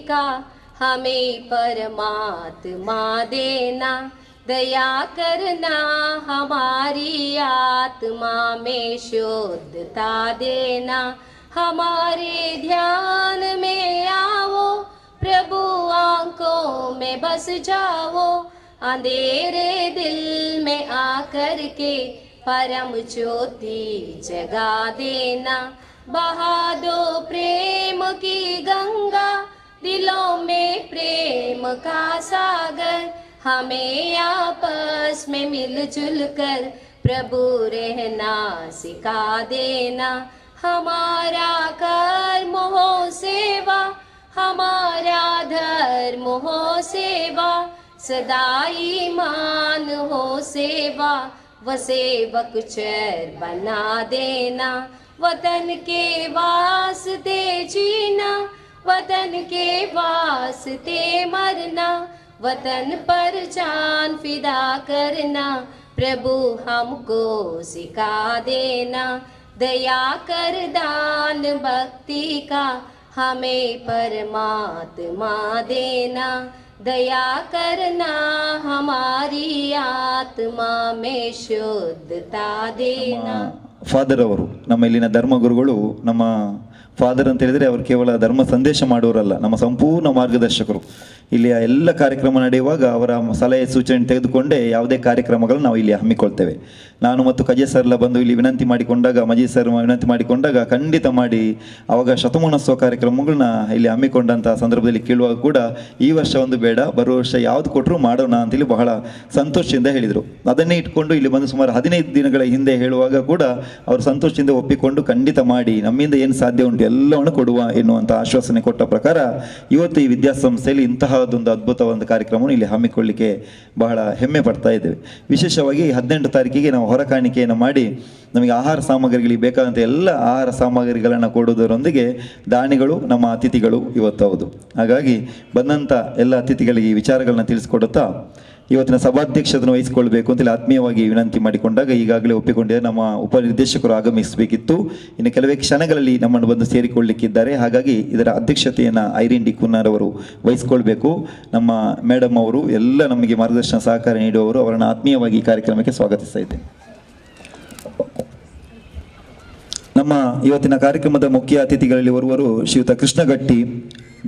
का हमें परमात्मा देना, दया करना हमारी आत्मा में शुद्धता देना। हमारे ध्यान में आओ प्रभु, आंखों में बस जाओ, अंधेरे दिल में आकर के परम ज्योति जगा देना। बहा दो प्रेम की गंगा, दिलों में प्रेम का सागर, हमें आपस में मिलजुल कर प्रभु रहना सिखा देना। हमारा कर्म हो सेवा, हमारा धर्म हो सेवा, सदा ईमान हो सेवा, व सेवक चर बना देना। वतन के वास्ते जीना, वतन के वास्ते मरना, वतन पर जान फिदा करना प्रभु हमको सिखा देना। दया कर दान भक्ति का हमें परमात्मा देना, दया करना हमारी आत्मा में शुद्धता देना। ಫಾದರ್ ಅವರು ನಮ್ಮ ಇಲ್ಲಿನ ಧರ್ಮಗುರುಗಳು. ನಮ್ಮ ಫಾದರ್ ಅಂತ ಹೇಳಿದರೆ ಅವರು ಕೇವಲ ಧರ್ಮ ಸಂದೇಶ ಮಾಡುವವರಲ್ಲ, ನಮ್ಮ ಸಂಪೂರ್ಣ ಮಾರ್ಗದರ್ಶಕರು. ಇಲ್ಲಿಯ ಎಲ್ಲ ಕಾರ್ಯಕ್ರಮ ನಡೆಯುವಾಗ ಅವರ ಸಲಹೆ ಸೂಚನೆ ತೆಗೆದುಕೊಂಡೇ ಯಾವುದೇ ಕಾರ್ಯಕ್ರಮಗಳನ್ನು ನಾವು ಇಲ್ಲಿ ಹಮ್ಮಿಕೊಳ್ತೇವೆ. ನಾನು ಮತ್ತು ಕಜೆ ಸರ್ಲ ಬಂದು ಇಲ್ಲಿ ವಿನಂತಿ ಮಾಡಿಕೊಂಡಾಗ, ಮಜೀದ್ ಸರ್ ವಿನಂತಿ ಮಾಡಿಕೊಂಡಾಗ ಖಂಡಿತ ಮಾಡಿ ಅವಾಗ ಶತಮಾನೋತ್ಸವ ಕಾರ್ಯಕ್ರಮಗಳನ್ನ ಇಲ್ಲಿ ಹಮ್ಮಿಕೊಂಡಂಥ ಸಂದರ್ಭದಲ್ಲಿ ಕೇಳುವಾಗ ಕೂಡ ಈ ವರ್ಷ ಒಂದು ಬೇಡ, ಬರುವ ವರ್ಷ ಯಾವುದು ಕೊಟ್ಟರು ಮಾಡೋಣ ಅಂತೇಳಿ ಬಹಳ ಸಂತೋಷದಿಂದ ಹೇಳಿದರು. ಅದನ್ನೇ ಇಟ್ಕೊಂಡು ಇಲ್ಲಿ ಬಂದು ಸುಮಾರು 15 ದಿನಗಳ ಹಿಂದೆ ಹೇಳುವಾಗ ಕೂಡ ಅವರು ಸಂತೋಷದಿಂದ ಒಪ್ಪಿಕೊಂಡು ಖಂಡಿತ ಮಾಡಿ ನಮ್ಮಿಂದ ಏನು ಸಾಧ್ಯ ಉಂಟು ಎಲ್ಲವನ್ನು ಕೊಡುವ ಎನ್ನುವಂಥ ಆಶ್ವಾಸನೆ ಕೊಟ್ಟ ಪ್ರಕಾರ ಇವತ್ತು ಈ ವಿದ್ಯಾಸಂಸ್ಥೆಯಲ್ಲಿ ಇಂತಹದೊಂದು ಅದ್ಭುತವಾದ ಕಾರ್ಯಕ್ರಮವನ್ನು ಇಲ್ಲಿ ಹಮ್ಮಿಕೊಳ್ಳಿಕ್ಕೆ ಬಹಳ ಹೆಮ್ಮೆ ಪಡ್ತಾ ಇದ್ದೇವೆ. ವಿಶೇಷವಾಗಿ 18 ತಾರೀಕಿಗೆ ನಾವು ಹೊರ ಕಾಣಿಕೆಯನ್ನು ಮಾಡಿ ನಮಗೆ ಆಹಾರ ಸಾಮಗ್ರಿಗಳಿಗೆ ಬೇಕಾದಂಥ ಎಲ್ಲ ಆಹಾರ ಸಾಮಗ್ರಿಗಳನ್ನು ಕೊಡುವುದರೊಂದಿಗೆ ದಾನಿಗಳು ನಮ್ಮ ಅತಿಥಿಗಳು ಇವತ್ತು. ಹೌದು, ಹಾಗಾಗಿ ಬಂದಂಥ ಎಲ್ಲ ಅತಿಥಿಗಳಿಗೆ ಈ ವಿಚಾರಗಳನ್ನ ತಿಳಿಸ್ಕೊಡುತ್ತಾ ಇವತ್ತಿನ ಸಭಾಧ್ಯಕ್ಷರನ್ನು ವಹಿಸಿಕೊಳ್ಬೇಕು ಅಂತೇಳಿ ಆತ್ಮೀಯವಾಗಿ ವಿನಂತಿ ಮಾಡಿಕೊಂಡಾಗ ಈಗಾಗಲೇ ಒಪ್ಪಿಕೊಂಡಿದ್ದಾರೆ. ನಮ್ಮ ಉಪನಿರ್ದೇಶಕರು ಆಗಮಿಸಬೇಕಿತ್ತು, ಇನ್ನು ಕೆಲವೇ ಕ್ಷಣಗಳಲ್ಲಿ ನಮ್ಮನ್ನು ಬಂದು ಸೇರಿಕೊಳ್ಳಲಿಕ್ಕಿದ್ದಾರೆ. ಹಾಗಾಗಿ ಇದರ ಅಧ್ಯಕ್ಷತೆಯನ್ನು ಐರಿನ್ ಡಿ ಕುನ್ನಾರ್ ಅವರು ವಹಿಸಿಕೊಳ್ಬೇಕು. ನಮ್ಮ ಮೇಡಮ್ ಅವರು ಎಲ್ಲ ನಮಗೆ ಮಾರ್ಗದರ್ಶನ ಸಹಕಾರ ನೀಡುವವರು, ಅವರನ್ನು ಆತ್ಮೀಯವಾಗಿ ಈ ಕಾರ್ಯಕ್ರಮಕ್ಕೆ ಸ್ವಾಗತಿಸ್ತಾ ಇದ್ದೇನೆ. ನಮ್ಮ ಇವತ್ತಿನ ಕಾರ್ಯಕ್ರಮದ ಮುಖ್ಯ ಅತಿಥಿಗಳಲ್ಲಿ ಓರ್ವರು ಶ್ರೀಯುತ ಕೃಷ್ಣಗಟ್ಟಿ,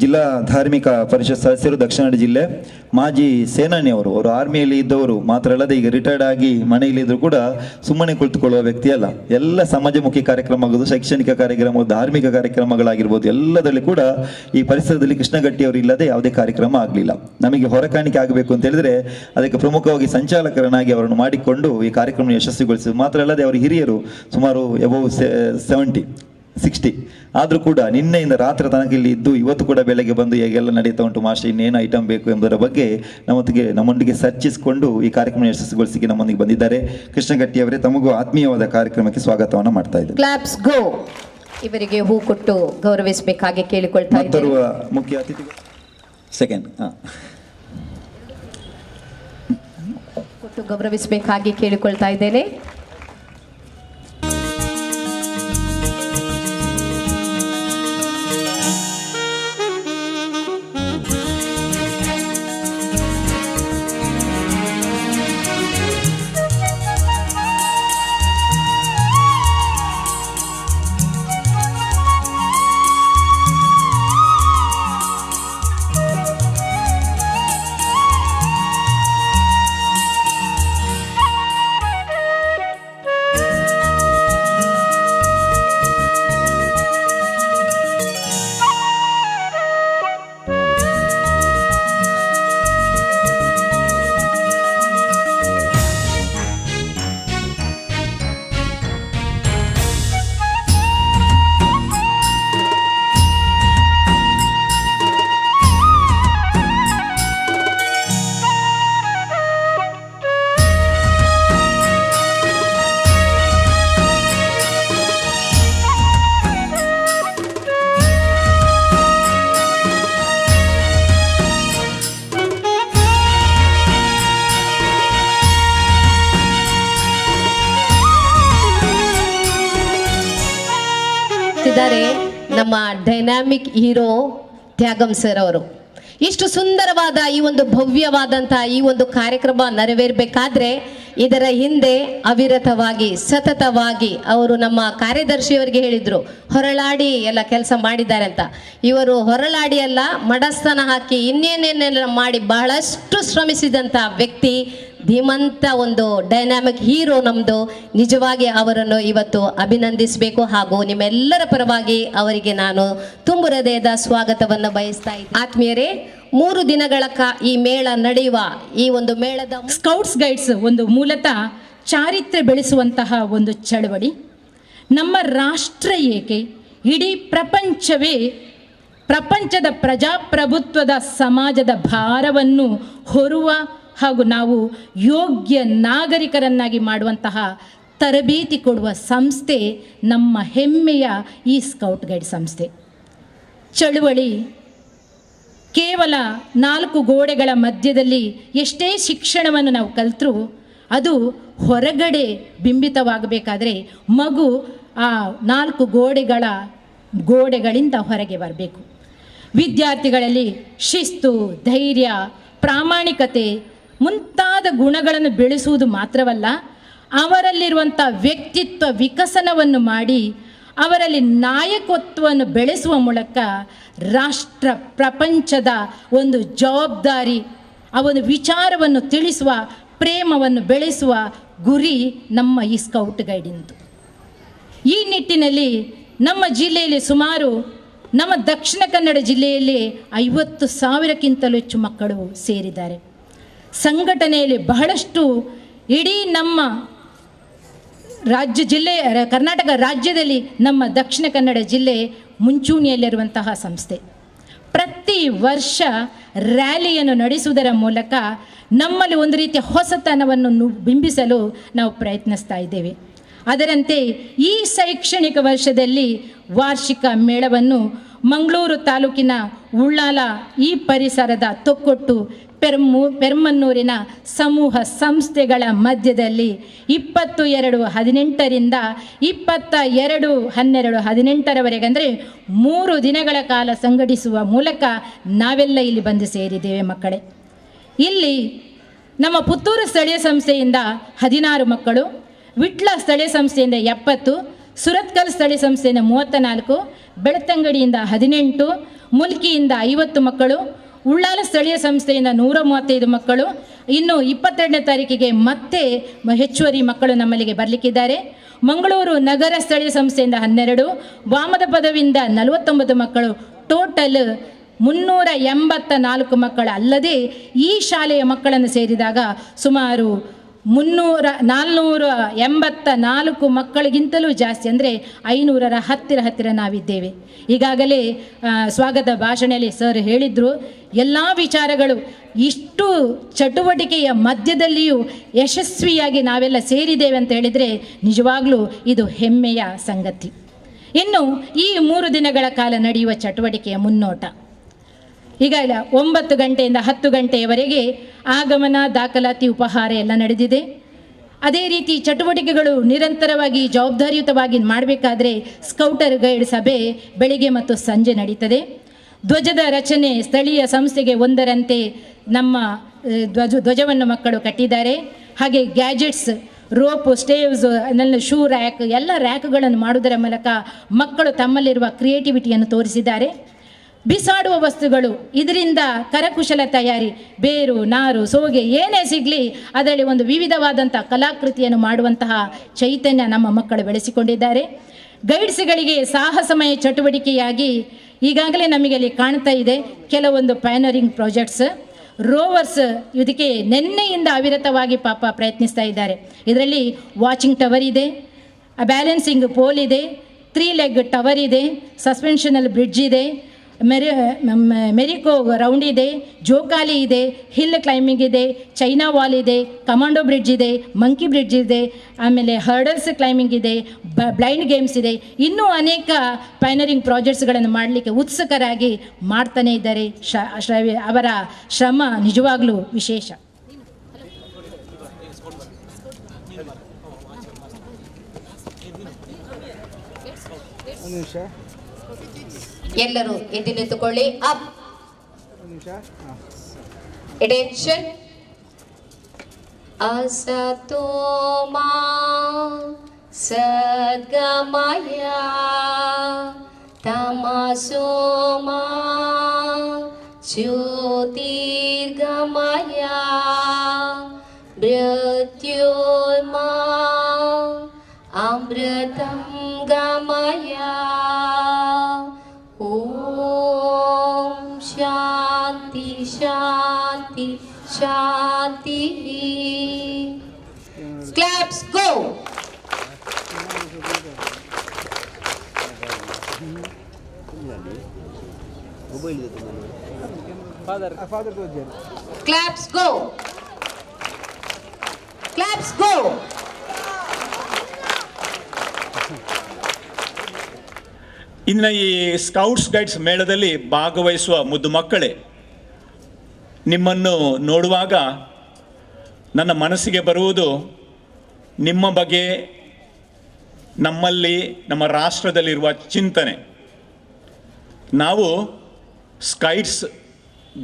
ಜಿಲ್ಲಾ ಧಾರ್ಮಿಕ ಪರಿಷತ್ ಸದಸ್ಯರು, ದಕ್ಷಿಣ ಕನ್ನಡ ಜಿಲ್ಲೆ, ಮಾಜಿ ಸೇನಾನಿಯವರು. ಅವರು ಆರ್ಮಿಯಲ್ಲಿ ಇದ್ದವರು ಮಾತ್ರ ಅಲ್ಲದೆ ಈಗ ರಿಟೈರ್ಡ್ ಆಗಿ ಮನೆಯಲ್ಲಿದ್ದರೂ ಕೂಡ ಸುಮ್ಮನೆ ಕುಳಿತುಕೊಳ್ಳುವ ವ್ಯಕ್ತಿ ಅಲ್ಲ. ಎಲ್ಲ ಸಮಾಜಮುಖಿ ಕಾರ್ಯಕ್ರಮ ಆಗೋದು, ಶೈಕ್ಷಣಿಕ ಕಾರ್ಯಕ್ರಮ, ಧಾರ್ಮಿಕ ಕಾರ್ಯಕ್ರಮಗಳಾಗಿರ್ಬೋದು, ಎಲ್ಲದರಲ್ಲಿ ಕೂಡ ಈ ಪರಿಸರದಲ್ಲಿ ಕೃಷ್ಣಗಟ್ಟಿಯವರು ಇಲ್ಲದೆ ಯಾವುದೇ ಕಾರ್ಯಕ್ರಮ ಆಗಲಿಲ್ಲ. ನಮಗೆ ಹೊರಕಾಣಿಕೆ ಆಗಬೇಕು ಅಂತ ಹೇಳಿದರೆ ಅದಕ್ಕೆ ಪ್ರಮುಖವಾಗಿ ಸಂಚಾಲಕರನ್ನಾಗಿ ಅವರನ್ನು ಮಾಡಿಕೊಂಡು ಈ ಕಾರ್ಯಕ್ರಮ ಯಶಸ್ವಿಗೊಳಿಸಿದ್ರು. ಮಾತ್ರ ಅಲ್ಲದೆ ಅವರು ಹಿರಿಯರು, ಸುಮಾರು ಎಬವ್ 60 ಆದರೂ ಕೂಡ ನಿನ್ನೆಯಿಂದ ರಾತ್ರಿ ತನಕ ಇಲ್ಲಿ ಇದ್ದು ಇವತ್ತು ಕೂಡ ಬೆಳಗ್ಗೆ ಬಂದು ಹೇಗೆಲ್ಲ ನಡೀತಾ ಉಂಟು ಮಾಸ್ಟರ್, ಇನ್ನೇನು ಐಟಮ್ ಬೇಕು ಎಂಬುದರ ಬಗ್ಗೆ ನಮ್ಮೊಂದಿಗೆ ಚರ್ಚಿಸಿಕೊಂಡು ಈ ಕಾರ್ಯಕ್ರಮ ಯಶಸ್ವಿಗೊಳಿಸಿಗೆ ನಮ್ಮೊಂದಿಗೆ ಬಂದಿದ್ದಾರೆ. ಕೃಷ್ಣಗಟ್ಟಿ ಅವರೇ, ತಮಗೂ ಆತ್ಮೀಯವಾದ ಕಾರ್ಯಕ್ರಮಕ್ಕೆ ಸ್ವಾಗತವನ್ನು ಮಾಡ್ತಾ ಇದ್ದಾರೆ. ಕ್ಲಾಪ್ಸ್ ಗೋ. ಇವರಿಗೆ ಹೂ ಕೊಟ್ಟು ಗೌರವಿಸಬೇಕಾಗಿ ಕೇಳಿಕೊಳ್ತಾ ಇದ್ದೇನೆ. ಮುಖ್ಯ ಅತಿಥಿ ಸೆಕೆಂಡ್ ಕೊಟ್ಟು ಗೌರವಿಸಬೇಕಾಗಿ ಕೇಳಿಕೊಳ್ತಾ ಇದ್ದೇನೆ. ನಮ್ಮ ಡೈನಾಮಿಕ್ ಹೀರೋ ತ್ಯಾಗಂ ಸರ್ ಅವರು. ಇಷ್ಟು ಸುಂದರವಾದ ಈ ಒಂದು ಭವ್ಯವಾದಂತಹ ಈ ಒಂದು ಕಾರ್ಯಕ್ರಮ ನೆರವೇರಬೇಕಾದ್ರೆ ಇದರ ಹಿಂದೆ ಅವಿರತವಾಗಿ ಸತತವಾಗಿ ಅವರು ನಮ್ಮ ಕಾರ್ಯದರ್ಶಿಯವರಿಗೆ ಹೇಳಿದ್ರು ಹೊರಳಾಡಿ ಎಲ್ಲ ಕೆಲಸ ಮಾಡಿದ್ದಾರೆ ಅಂತ. ಇವರು ಹೊರಳಾಡಿ ಅಲ್ಲ, ಮಡಸ್ಥಾನ ಹಾಕಿ ಇನ್ನೇನೇನೆಲ್ಲ ಮಾಡಿ ಬಹಳಷ್ಟು ಶ್ರಮಿಸಿದಂಥ ವ್ಯಕ್ತಿ, ಧೀಮಂತ ಒಂದು ಡೈನಾಮಿಕ್ ಹೀರೋ ನಮ್ಮದು. ನಿಜವಾಗಿ ಅವರನ್ನು ಇವತ್ತು ಅಭಿನಂದಿಸಬೇಕು ಹಾಗೂ ನಿಮ್ಮೆಲ್ಲರ ಪರವಾಗಿ ಅವರಿಗೆ ನಾನು ತುಂಬು ಹೃದಯದ ಸ್ವಾಗತವನ್ನು ಬಯಸ್ತಾ ಇದ್ದೀನಿ. ಆತ್ಮೀಯರೇ, 3 ದಿನಗಳ ಈ ಮೇಳ ನಡೆಯುವ ಈ ಒಂದು ಮೇಳದ ಸ್ಕೌಟ್ಸ್ ಗೈಡ್ಸ್ ಒಂದು ಮೂಲತಃ ಚಾರಿತ್ರ್ಯ ಬೆಳೆಸುವಂತಹ ಒಂದು ಚಳವಳಿ. ನಮ್ಮ ರಾಷ್ಟ್ರ ಏಕೆ, ಇಡೀ ಪ್ರಪಂಚದ ಪ್ರಜಾಪ್ರಭುತ್ವದ ಸಮಾಜದ ಭಾರವನ್ನು ಹೊರುವ ಹಾಗೂ ನಾವು ಯೋಗ್ಯ ನಾಗರಿಕರನ್ನಾಗಿ ಮಾಡುವಂತಹ ತರಬೇತಿ ಕೊಡುವ ಸಂಸ್ಥೆ ನಮ್ಮ ಹೆಮ್ಮೆಯ ಈ ಸ್ಕೌಟ್ ಗೈಡ್ ಸಂಸ್ಥೆ. ಚಳುವಳಿ ಕೇವಲ 4 ಗೋಡೆಗಳ ಮಧ್ಯದಲ್ಲಿ ಎಷ್ಟೇ ಶಿಕ್ಷಣವನ್ನು ನಾವು ಕಲಿತರೂ ಅದು ಹೊರಗಡೆ ಬಿಂಬಿತವಾಗಬೇಕಾದ್ರೆ ಮಗು ಆ 4 ಗೋಡೆಗಳಿಂದ ಹೊರಗೆ ಬರಬೇಕು. ವಿದ್ಯಾರ್ಥಿಗಳಲ್ಲಿ ಶಿಸ್ತು, ಧೈರ್ಯ, ಪ್ರಾಮಾಣಿಕತೆ ಮುಂತಾದ ಗುಣಗಳನ್ನು ಬೆಳೆಸುವುದು ಮಾತ್ರವಲ್ಲ, ಅವರಲ್ಲಿರುವಂಥ ವ್ಯಕ್ತಿತ್ವ ವಿಕಸನವನ್ನು ಮಾಡಿ ಅವರಲ್ಲಿ ನಾಯಕತ್ವವನ್ನು ಬೆಳೆಸುವ ಮೂಲಕ ರಾಷ್ಟ್ರ ಪ್ರಪಂಚದ ಒಂದು ಜವಾಬ್ದಾರಿ, ಆ ಒಂದು ವಿಚಾರವನ್ನು ತಿಳಿಸುವ, ಪ್ರೇಮವನ್ನು ಬೆಳೆಸುವ ಗುರಿ ನಮ್ಮ ಈ ಸ್ಕೌಟ್ ಗೈಡಿಂದು. ಈ ನಿಟ್ಟಿನಲ್ಲಿ ನಮ್ಮ ಜಿಲ್ಲೆಯಲ್ಲಿ ಸುಮಾರು ನಮ್ಮ ದಕ್ಷಿಣ ಕನ್ನಡ ಜಿಲ್ಲೆಯಲ್ಲಿ 50,000ಕ್ಕಿಂತಲೂ ಹೆಚ್ಚು ಮಕ್ಕಳು ಸೇರಿದ್ದಾರೆ. ಸಂಘಟನೆಯಲ್ಲಿ ಬಹಳಷ್ಟು ಇಡೀ ನಮ್ಮ ಕರ್ನಾಟಕ ರಾಜ್ಯದಲ್ಲಿ ನಮ್ಮ ದಕ್ಷಿಣ ಕನ್ನಡ ಜಿಲ್ಲೆ ಮುಂಚೂಣಿಯಲ್ಲಿರುವಂತಹ ಸಂಸ್ಥೆ. ಪ್ರತಿ ವರ್ಷ ರ್ಯಾಲಿಯನ್ನು ನಡೆಸುವುದರ ಮೂಲಕ ನಮ್ಮಲ್ಲಿ ಒಂದು ರೀತಿಯ ಹೊಸತನವನ್ನು ಬಿಂಬಿಸಲು ನಾವು ಪ್ರಯತ್ನಿಸ್ತಾ ಇದ್ದೇವೆ. ಅದರಂತೆ ಈ ಶೈಕ್ಷಣಿಕ ವರ್ಷದಲ್ಲಿ ವಾರ್ಷಿಕ ಮೇಳವನ್ನು ಮಂಗಳೂರು ತಾಲೂಕಿನ ಉಳ್ಳಾಲ ಈ ಪರಿಸರದ ತೊಕ್ಕೊಟ್ಟು ಪೆರ್ಮನ್ನೂರಿನ ಸಮೂಹ ಸಂಸ್ಥೆಗಳ ಮಧ್ಯದಲ್ಲಿ 22/18ರಿಂದ 22/12/18ರವರೆಗೆ ಅಂದರೆ 3 ದಿನಗಳ ಕಾಲ ಸಂಘಟಿಸುವ ಮೂಲಕ ನಾವೆಲ್ಲ ಇಲ್ಲಿ ಬಂದು ಸೇರಿದ್ದೇವೆ ಮಕ್ಕಳೇ. ಇಲ್ಲಿ ನಮ್ಮ ಪುತ್ತೂರು ಸ್ಥಳೀಯ ಸಂಸ್ಥೆಯಿಂದ 16 ಮಕ್ಕಳು, ವಿಟ್ಲ ಸ್ಥಳೀಯ ಸಂಸ್ಥೆಯಿಂದ 70, ಸುರತ್ಕಲ್ ಸ್ಥಳೀಯ ಸಂಸ್ಥೆಯಿಂದ 34, ಬೆಳ್ತಂಗಡಿಯಿಂದ 18, ಮುಲ್ಕಿಯಿಂದ 50 ಮಕ್ಕಳು, ಉಳ್ಳಾಲ ಸ್ಥಳೀಯ ಸಂಸ್ಥೆಯಿಂದ 135 ಮಕ್ಕಳು, ಇನ್ನು 22ನೇ ತಾರೀಕಿಗೆ ಮತ್ತೆ ಹೆಚ್ಚುವರಿ ಮಕ್ಕಳು ನಮ್ಮಲ್ಲಿಗೆ ಬರಲಿಕ್ಕಿದ್ದಾರೆ. ಮಂಗಳೂರು ನಗರ ಸ್ಥಳೀಯ ಸಂಸ್ಥೆಯಿಂದ 12, ವಾಮದ ಪದವಿಯಿಂದ 49 ಮಕ್ಕಳು, ಟೋಟಲ್ 384 ಮಕ್ಕಳು. ಅಲ್ಲದೆ ಈ ಶಾಲೆಯ ಮಕ್ಕಳನ್ನು ಸೇರಿದಾಗ ಸುಮಾರು 484 ಮಕ್ಕಳಿಗಿಂತಲೂ ಜಾಸ್ತಿ, ಅಂದರೆ 500ರ ಹತ್ತಿರ ನಾವಿದ್ದೇವೆ. ಈಗಾಗಲೇ ಸ್ವಾಗತ ಭಾಷಣದಲ್ಲಿ ಸರ್ ಹೇಳಿದರು, ಎಲ್ಲ ವಿಚಾರಗಳು ಇಷ್ಟು ಚಟುವಟಿಕೆಯ ಮಧ್ಯದಲ್ಲಿಯೂ ಯಶಸ್ವಿಯಾಗಿ ನಾವೆಲ್ಲ ಸೇರಿದ್ದೇವೆ ಅಂತ ಹೇಳಿದರೆ ನಿಜವಾಗ್ಲೂ ಇದು ಹೆಮ್ಮೆಯ ಸಂಗತಿ. ಇನ್ನು ಈ 3 ದಿನಗಳ ಕಾಲ ನಡೆಯುವ ಚಟುವಟಿಕೆಯ ಮುನ್ನೋಟ. ಈಗ 9 ಗಂಟೆಯಿಂದ 10 ಗಂಟೆಯವರೆಗೆ ಆಗಮನ, ದಾಖಲಾತಿ, ಉಪಹಾರ ಎಲ್ಲ ನಡೆದಿದೆ. ಅದೇ ರೀತಿ ಚಟುವಟಿಕೆಗಳು ನಿರಂತರವಾಗಿ ಜವಾಬ್ದಾರಿಯುತವಾಗಿ ಮಾಡಬೇಕಾದ್ರೆ ಸ್ಕೌಟರ್ ಗೈಡ್ ಸಭೆ ಬೆಳಿಗ್ಗೆ ಮತ್ತು ಸಂಜೆ ನಡೀತದೆ. ಧ್ವಜದ ರಚನೆ ಸ್ಥಳೀಯ ಸಂಸ್ಥೆಗೆ ಒಂದರಂತೆ ನಮ್ಮ ಧ್ವಜವನ್ನು ಮಕ್ಕಳು ಕಟ್ಟಿದ್ದಾರೆ. ಹಾಗೆ ಗ್ಯಾಜೆಟ್ಸ್, ರೋಪು, ಸ್ಟೇವ್ಸ್, ಶೂ ರ್ಯಾಕ್ ಎಲ್ಲ ರ್ಯಾಕ್ಗಳನ್ನು ಮಾಡುವುದರ ಮೂಲಕ ಮಕ್ಕಳು ತಮ್ಮಲ್ಲಿರುವ ಕ್ರಿಯೇಟಿವಿಟಿಯನ್ನು ತೋರಿಸಿದ್ದಾರೆ. ಬಿಸಾಡುವ ವಸ್ತುಗಳು, ಇದರಿಂದ ಕರಕುಶಲ ತಯಾರಿ, ಬೇರು, ನಾರು, ಸೋಗೆ ಏನೇ ಸಿಗಲಿ ಅದರಲ್ಲಿ ಒಂದು ವಿವಿಧವಾದಂಥ ಕಲಾಕೃತಿಯನ್ನು ಮಾಡುವಂತಹ ಚೈತನ್ಯ ನಮ್ಮ ಮಕ್ಕಳು ಬೆಳೆಸಿಕೊಂಡಿದ್ದಾರೆ. ಗೈಡ್ಸ್ಗಳಿಗೆ ಸಾಹಸಮಯ ಚಟುವಟಿಕೆಯಾಗಿ ಈಗಾಗಲೇ ನಮಗೆ ಅಲ್ಲಿ ಕಾಣ್ತಾ ಇದೆ ಕೆಲವೊಂದು ಪಯನರಿಂಗ್ ಪ್ರಾಜೆಕ್ಟ್ಸ್. ರೋವರ್ಸ್ ಇದಕ್ಕೆ ನಿನ್ನೆಯಿಂದ ಅವಿರತವಾಗಿ ಪಾಪ ಪ್ರಯತ್ನಿಸ್ತಾ ಇದ್ದಾರೆ. ಇದರಲ್ಲಿ ವಾಚಿಂಗ್ ಟವರ್ ಇದೆ, ಬ್ಯಾಲೆನ್ಸಿಂಗ್ ಪೋಲ್ ಇದೆ, 3 ಲೆಗ್ ಟವರ್ ಇದೆ, ಸಸ್ಪೆನ್ಷನಲ್ ಬ್ರಿಡ್ಜ್ ಇದೆ, ಮೆರಿಕೋ ರೌಂಡ್ ಇದೆ, ಜೋಕಾಲಿ ಇದೆ, ಹಿಲ್ ಕ್ಲೈಂಬಿಂಗ್ ಇದೆ, ಚೈನಾ ವಾಲ್ ಇದೆ, ಕಮಾಂಡೋ ಬ್ರಿಡ್ಜ್ ಇದೆ, ಮಂಕಿ ಬ್ರಿಡ್ಜ್ ಇದೆ, ಆಮೇಲೆ ಹರ್ಡಲ್ಸ್ ಕ್ಲೈಂಬಿಂಗ್ ಇದೆ, ಬ್ಲೈಂಡ್ ಗೇಮ್ಸ್ ಇದೆ. ಇನ್ನೂ ಅನೇಕ ಪೈನರಿಂಗ್ ಪ್ರಾಜೆಕ್ಟ್ಸ್ಗಳನ್ನು ಮಾಡಲಿಕ್ಕೆ ಉತ್ಸುಕರಾಗಿ ಮಾಡ್ತಾನೆ ಇದ್ದಾರೆ. ಅವರ ಶ್ರಮ ನಿಜವಾಗ್ಲೂ ವಿಶೇಷ. ಒಂದು ನಿಮಿಷ. ಎಲ್ಲರೂ ಎದ್ದು ನಿಂತುಕೊಳ್ಳಿ. Up attention. ಅಸತೋಮಾ ಸದ್ಗಮಯ ತಮಸೋಮಾ ಜ್ಯೋತಿರ್ಗಮಯ ಮೃತ್ಯೋರ್ಮಾ ಅಮೃತಂ ಗಮಯ. ಓಂ ಶಾಂತಿ ಶಾಂತಿ ಶಾಂತಿ. Claps go. Claps go. Claps go. ಇನ್ನು ಈ ಸ್ಕೌಟ್ಸ್ ಗೈಡ್ಸ್ ಮೇಳದಲ್ಲಿ ಭಾಗವಹಿಸುವ ಮುದ್ದು ಮಕ್ಕಳೇ, ನಿಮ್ಮನ್ನು ನೋಡುವಾಗ ನನ್ನ ಮನಸ್ಸಿಗೆ ಬರುವುದು ನಿಮ್ಮ ಬಗ್ಗೆ, ನಮ್ಮಲ್ಲಿ ನಮ್ಮ ರಾಷ್ಟ್ರದಲ್ಲಿರುವ ಚಿಂತನೆ. ನಾವು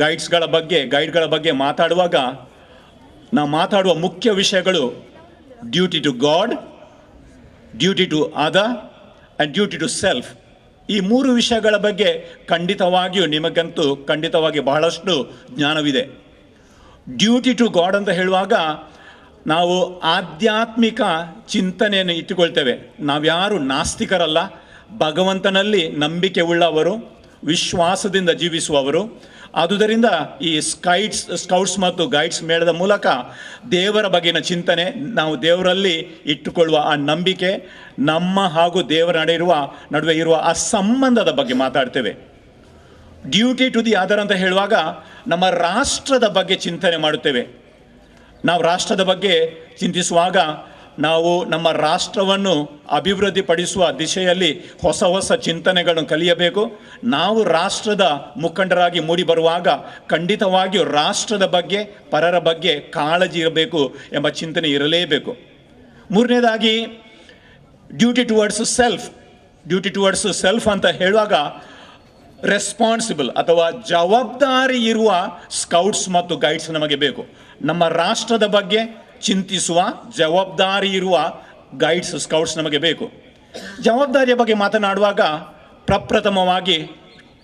ಗೈಡ್ಗಳ ಬಗ್ಗೆ ಮಾತಾಡುವಾಗ ನಾವು ಮಾತಾಡುವ ಮುಖ್ಯ ವಿಷಯಗಳು duty to God, duty to other and duty to self. ಈ ಮೂರು ವಿಷಯಗಳ ಬಗ್ಗೆ ಖಂಡಿತವಾಗಿಯೂ ನಿಮಗಂತೂ ಖಂಡಿತವಾಗಿ ಬಹಳಷ್ಟು ಜ್ಞಾನವಿದೆ. ಡ್ಯೂಟಿ ಟು ಗಾಡ್ ಅಂತ ಹೇಳುವಾಗ ನಾವು ಆಧ್ಯಾತ್ಮಿಕ ಚಿಂತನೆಯನ್ನು ಇಟ್ಟುಕೊಳ್ತೇವೆ. ನಾವ್ಯಾರು ನಾಸ್ತಿಕರಲ್ಲ, ಭಗವಂತನಲ್ಲಿ ನಂಬಿಕೆ ಉಳ್ಳವರು, ವಿಶ್ವಾಸದಿಂದ ಜೀವಿಸುವವರು. ಆದುದರಿಂದ ಈ ಸ್ಕೌಟ್ಸ್ ಮತ್ತು ಗೈಡ್ಸ್ ಮೇಳದ ಮೂಲಕ ದೇವರ ಬಗೆಗಿನ ಚಿಂತನೆ, ನಾವು ದೇವರಲ್ಲಿ ಇಟ್ಟುಕೊಳ್ಳುವ ಆ ನಂಬಿಕೆ, ನಮ್ಮ ಹಾಗೂ ದೇವರ ನಡುವೆ ಇರುವ ಆ ಸಂಬಂಧದ ಬಗ್ಗೆ ಮಾತಾಡ್ತೇವೆ. ಡ್ಯೂಟಿ ಟು ದಿ ಅದರ್ ಅಂತ ಹೇಳುವಾಗ ನಮ್ಮ ರಾಷ್ಟ್ರದ ಬಗ್ಗೆ ಚಿಂತನೆ ಮಾಡುತ್ತೇವೆ. ನಾವು ರಾಷ್ಟ್ರದ ಬಗ್ಗೆ ಚಿಂತಿಸುವಾಗ ನಾವು ನಮ್ಮ ರಾಷ್ಟ್ರವನ್ನು ಅಭಿವೃದ್ಧಿಪಡಿಸುವ ದಿಶೆಯಲ್ಲಿ ಹೊಸ ಹೊಸ ಚಿಂತನೆಗಳನ್ನು ಕಲಿಯಬೇಕು. ನಾವು ರಾಷ್ಟ್ರದ ಮುಖಂಡರಾಗಿ ಮೂಡಿ ಬರುವಾಗ ಖಂಡಿತವಾಗಿಯೂ ರಾಷ್ಟ್ರದ ಬಗ್ಗೆ, ಪರರ ಬಗ್ಗೆ ಕಾಳಜಿ ಇರಬೇಕು ಎಂಬ ಚಿಂತನೆ ಇರಲೇಬೇಕು. ಮೂರನೇದಾಗಿ ಡ್ಯೂಟಿ ಟುವರ್ಡ್ಸ್ ಸೆಲ್ಫ್ ಅಂತ ಹೇಳುವಾಗ ರೆಸ್ಪಾನ್ಸಿಬಲ್ ಅಥವಾ ಜವಾಬ್ದಾರಿ ಇರುವ ಸ್ಕೌಟ್ಸ್ ಮತ್ತು ಗೈಡ್ಸ್ ನಮಗೆ ಬೇಕು. ನಮ್ಮ ರಾಷ್ಟ್ರದ ಬಗ್ಗೆ ಚಿಂತಿಸುವ ಜವಾಬ್ದಾರಿ ಇರುವ ಸ್ಕೌಟ್ಸ್ ನಮಗೆ ಬೇಕು. ಜವಾಬ್ದಾರಿಯ ಬಗ್ಗೆ ಮಾತನಾಡುವಾಗ ಪ್ರಪ್ರಥಮವಾಗಿ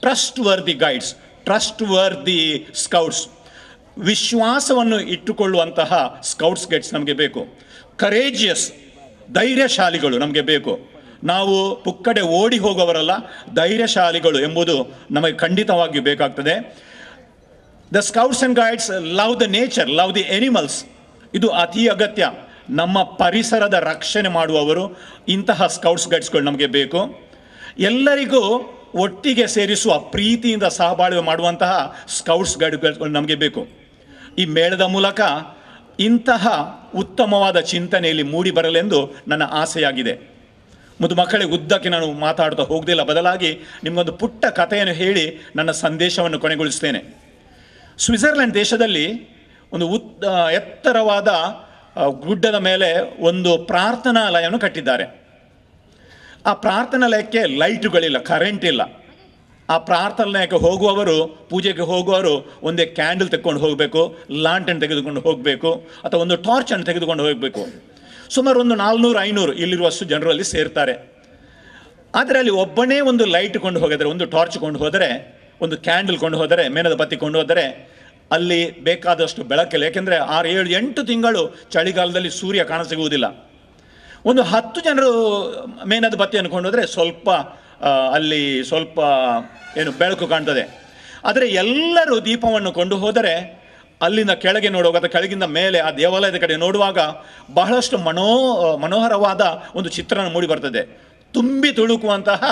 ಟ್ರಸ್ಟ್ ವರ್ದಿ ಸ್ಕೌಟ್ಸ್, ವಿಶ್ವಾಸವನ್ನು ಇಟ್ಟುಕೊಳ್ಳುವಂತಹ ಸ್ಕೌಟ್ಸ್ ಗೈಡ್ಸ್ ನಮಗೆ ಬೇಕು. ಕರೇಜಿಯಸ್, ಧೈರ್ಯಶಾಲಿಗಳು ನಮಗೆ ಬೇಕು. ನಾವು ಪುಕ್ಕಡೆ ಓಡಿ ಹೋಗುವವರಲ್ಲ, ಧೈರ್ಯಶಾಲಿಗಳು ಎಂಬುದು ನಮಗೆ ಖಂಡಿತವಾಗಿಯೂ ಬೇಕಾಗ್ತದೆ. The scouts and guides love the nature, love the animals. ಇದು ಅತಿ ಅಗತ್ಯ. ನಮ್ಮ ಪರಿಸರದ ರಕ್ಷಣೆ ಮಾಡುವವರು ಇಂತಹ ಸ್ಕೌಟ್ಸ್ ಗೈಡ್ಸ್ಗಳು ನಮಗೆ ಬೇಕು. ಎಲ್ಲರಿಗೂ ಒಟ್ಟಿಗೆ ಸೇರಿಸುವ, ಪ್ರೀತಿಯಿಂದ ಸಹಬಾಳ್ವೆ ಮಾಡುವಂತಹ ಸ್ಕೌಟ್ಸ್ ಗೈಡ್ಗಳು ನಮಗೆ ಬೇಕು. ಈ ಮೇಳದ ಮೂಲಕ ಇಂತಹ ಉತ್ತಮವಾದ ಚಿಂತನೆಯಲ್ಲಿ ಮೂಡಿ ಬರಲೆಂದು ನನ್ನ ಆಸೆಯಾಗಿದೆ. ಮುದ್ದು ಮಕ್ಕಳಿಗೆ ಉದ್ದಕ್ಕೆ ನಾನು ಮಾತಾಡ್ತಾ ಹೋಗದಿಲ್ಲ, ಬದಲಾಗಿ ನಿಮಗೊಂದು ಪುಟ್ಟ ಕಥೆಯನ್ನು ಹೇಳಿ ನನ್ನ ಸಂದೇಶವನ್ನು ಕೊನೆಗೊಳಿಸ್ತೇನೆ. ಸ್ವಿಟ್ಜರ್ಲೆಂಡ್ ದೇಶದಲ್ಲಿ ಒಂದು ಎತ್ತರವಾದ ಗುಡ್ಡದ ಮೇಲೆ ಒಂದು ಪ್ರಾರ್ಥನಾಲಯವನ್ನು ಕಟ್ಟಿದ್ದಾರೆ. ಆ ಪ್ರಾರ್ಥನಾಲಯಕ್ಕೆ ಲೈಟುಗಳಿಲ್ಲ, ಕರೆಂಟ್ ಇಲ್ಲ. ಆ ಪ್ರಾರ್ಥನಾಲಯಕ್ಕೆ ಹೋಗುವವರು, ಪೂಜೆಗೆ ಹೋಗುವವರು ಒಂದೇ ಕ್ಯಾಂಡಲ್ ತೆಗೆದುಕೊಂಡು ಹೋಗಬೇಕು, ಲಾಂಟನ್ ತೆಗೆದುಕೊಂಡು ಹೋಗಬೇಕು, ಅಥವಾ ಒಂದು ಟಾರ್ಚನ್ನು ತೆಗೆದುಕೊಂಡು ಹೋಗಬೇಕು. ಸುಮಾರು ಒಂದು 400-500 ಇಲ್ಲಿರುವಷ್ಟು ಜನರಲ್ಲಿ ಸೇರ್ತಾರೆ. ಆದರೆ ಅಲ್ಲಿ ಒಬ್ಬನೇ ಒಂದು ಲೈಟ್ ಕೊಂಡು ಹೋಗಿದರೆ, ಒಂದು ಟಾರ್ಚ್ ಕೊಂಡು ಹೋದರೆ, ಒಂದು ಕ್ಯಾಂಡಲ್ ಕೊಂಡು ಹೋದರೆ, ಮೇಣದ ಬತ್ತಿ ಕೊಂಡು ಹೋದರೆ ಅಲ್ಲಿ ಬೇಕಾದಷ್ಟು ಬೆಳಕಿಲ್ಲ. ಯಾಕೆಂದರೆ 6-7-8 ತಿಂಗಳು ಚಳಿಗಾಲದಲ್ಲಿ ಸೂರ್ಯ ಕಾಣಸಿಗುವುದಿಲ್ಲ. ಒಂದು 10 ಜನರು ಮೇಣದ ಬತ್ತಿಯನ್ನು ಕೊಂಡು ಹೋದರೆ ಅಲ್ಲಿ ಸ್ವಲ್ಪ ಬೆಳಕು ಕಾಣ್ತದೆ. ಆದರೆ ಎಲ್ಲರೂ ದೀಪವನ್ನು ಕೊಂಡು ಹೋದರೆ ಅಲ್ಲಿಂದ ಕೆಳಗೆ ನೋಡುವಾಗ, ಕೆಳಗಿಂದ ಮೇಲೆ ಆ ದೇವಾಲಯದ ಕಡೆ ನೋಡುವಾಗ ಬಹಳಷ್ಟು ಮನೋಹರವಾದ ಒಂದು ಚಿತ್ರಣ ಮೂಡಿ ಬರ್ತದೆ. ತುಂಬಿ ತುಳುಕುವಂತಹ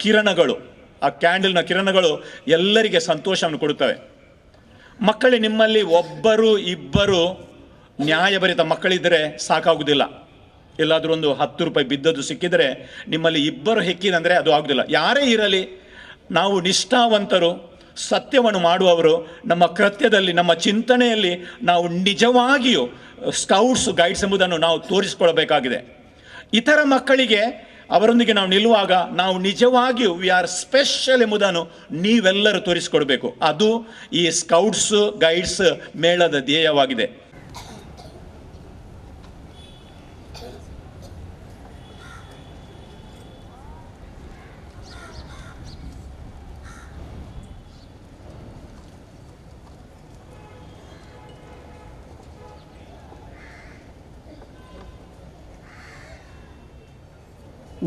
ಕಿರಣಗಳು, ಆ ಕ್ಯಾಂಡಲ್ನ ಕಿರಣಗಳು ಎಲ್ಲರಿಗೆ ಸಂತೋಷವನ್ನು ಕೊಡುತ್ತವೆ. ಮಕ್ಕಳೇ, ನಿಮ್ಮಲ್ಲಿ 1-2 ನ್ಯಾಯಭರಿತ ಮಕ್ಕಳಿದ್ದರೆ ಸಾಕಾಗುವುದಿಲ್ಲ. ಎಲ್ಲಾದರೂ ಒಂದು 10 ರೂಪಾಯಿ ಬಿದ್ದದ್ದು ಸಿಕ್ಕಿದರೆ ನಿಮ್ಮಲ್ಲಿ 2 ಹೆಕ್ಕಿದಂದರೆ ಅದು ಆಗುವುದಿಲ್ಲ. ಯಾರೇ ಇರಲಿ, ನಾವು ನಿಷ್ಠಾವಂತರು, ಸತ್ಯವನ್ನು ಮಾಡುವವರು. ನಮ್ಮ ಕೃತ್ಯದಲ್ಲಿ, ನಮ್ಮ ಚಿಂತನೆಯಲ್ಲಿ ನಾವು ನಿಜವಾಗಿಯೂ ಸ್ಕೌಟ್ಸ್ ಗೈಡ್ಸ್ ಎಂಬುದನ್ನು ನಾವು ತೋರಿಸಿಕೊಳ್ಳಬೇಕಾಗಿದೆ. ಇತರ ಮಕ್ಕಳಿಗೆ ಅವರೊಂದಿಗೆ ನಾವು ನಿಲ್ಲುವಾಗ ನಾವು ನಿಜವಾಗಿಯೂ ವಿ ಆರ್ ಸ್ಪೆಷಲ್ ಎಂಬುದನ್ನು ನೀವೆಲ್ಲರೂ ತೋರಿಸಿಕೊಡ್ಬೇಕು. ಅದು ಈ ಸ್ಕೌಟ್ಸ್ ಗೈಡ್ಸ್ ಮೇಳದ ಧ್ಯೇಯವಾಗಿದೆ.